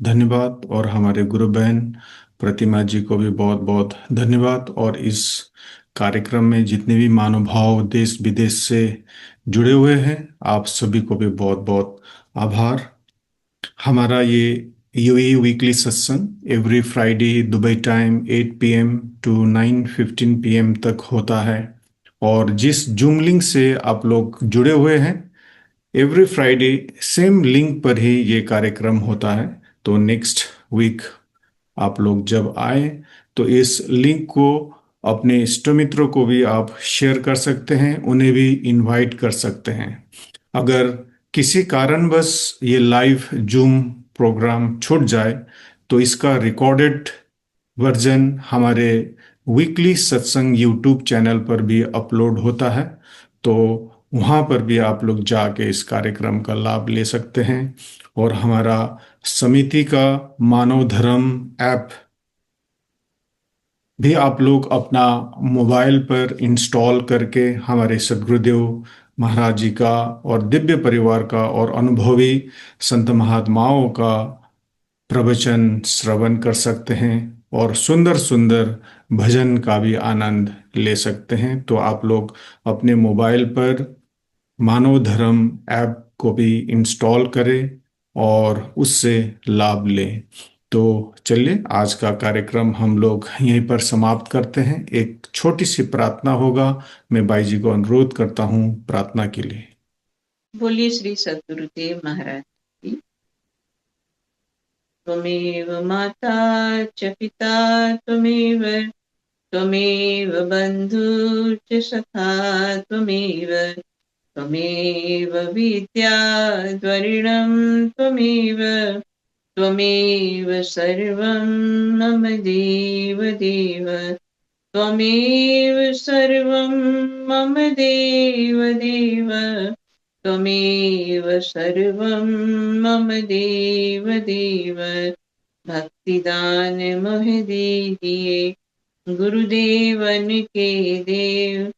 धन्यवाद, और हमारे गुरु बहन प्रतिमा जी को भी बहुत बहुत धन्यवाद। और इस कार्यक्रम में जितने भी महानुभाव देश विदेश से जुड़े हुए हैं, आप सभी को भी बहुत बहुत आभार। हमारा ये UAE weekly satsang every Friday Dubai time 8 PM to 9:15 PM तक होता है। और जिस जूम लिंक से आप लोग जुड़े हुए हैं, एवरी फ्राइडे सेम लिंक पर ही ये कार्यक्रम होता है। तो नेक्स्ट वीक आप लोग जब आए तो इस लिंक को अपने इष्ट मित्रों को भी आप शेयर कर सकते हैं, उन्हें भी इनवाइट कर सकते हैं। अगर किसी कारणवश ये लाइव जूम प्रोग्राम छूट जाए तो इसका रिकॉर्डेड वर्जन हमारे वीकली सत्संग यूट्यूब चैनल पर भी अपलोड होता है। तो वहाँ पर भी आप लोग जाके इस कार्यक्रम का लाभ ले सकते हैं। और हमारा समिति का मानव धर्म ऐप भी आप लोग अपना मोबाइल पर इंस्टॉल करके हमारे सद्गुरुदेव महाराज जी का और दिव्य परिवार का और अनुभवी संत महात्माओं का प्रवचन श्रवण कर सकते हैं, और सुंदर सुंदर भजन का भी आनंद ले सकते हैं। तो आप लोग अपने मोबाइल पर मानव धर्म ऐप को भी इंस्टॉल करें और उससे लाभ लें। तो चलिए आज का कार्यक्रम हम लोग यहीं पर समाप्त करते हैं। एक छोटी सी प्रार्थना होगा, मैं भाई जी को अनुरोध करता हूँ प्रार्थना के लिए। बोलिए श्री सद्गुरुदेव महाराज की। त्वमेव माता च पिता त्वमेव, त्वमेव बन्धुश्च सखा त्वमेव, त्वमेव विद्याद्रविणं त्वमेव, त्वमेव सर्वं मम देव देव, त्वमेव सर्वं मम देव देव, त्वमेव सर्वं मम देव देव। भक्तिदान मोह दीजिए गुरुदेवन के देव,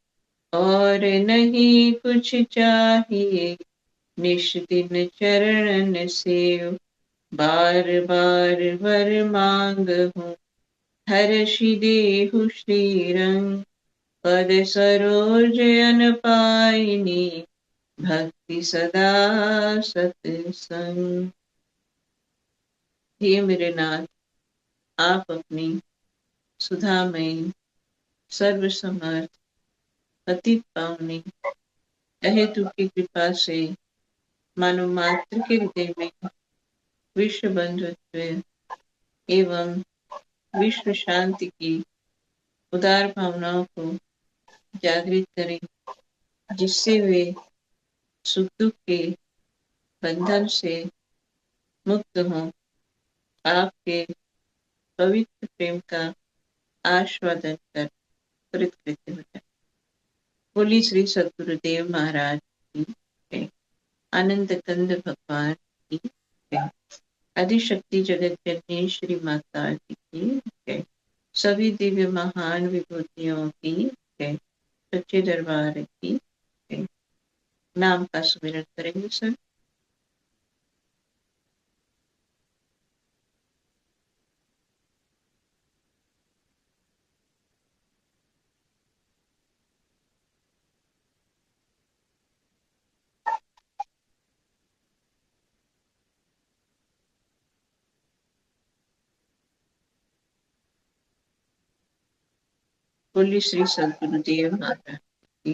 और नहीं कुछ चाहिए निश दिन चरणन सेव। बार बार वर मांग हूँ हर्षि देहु श्रीरंग, पद सरोज अन पाइनी भक्ति सदा सत्संग। हे मेरे नाथ, आप अपनी सुधामयी सर्वसमर्थ पतित पावनी अहेतु की कृपा से मानव मात्र के हृदय में विश्व बंधुत्व एवं विश्व शांति की उदार भावनाओं को जागृत करें, जिससे वे सुख दुख के बंधन से मुक्त हों, आपके पवित्र प्रेम का आस्वादन कर कृतकृत्य हो जाए। बोली श्री सद्गुरुदेव महाराज की जय। आनंद कंद भगवान की जय। आदिशक्ति जगत जननी श्री माता जी की जय। सभी दिव्य महान विभूतियों की जय। सच्चे दरबार की जय। नाम का स्मरण करेंगे सर। बोलिए श्री सद्गुरुदेव महाराज की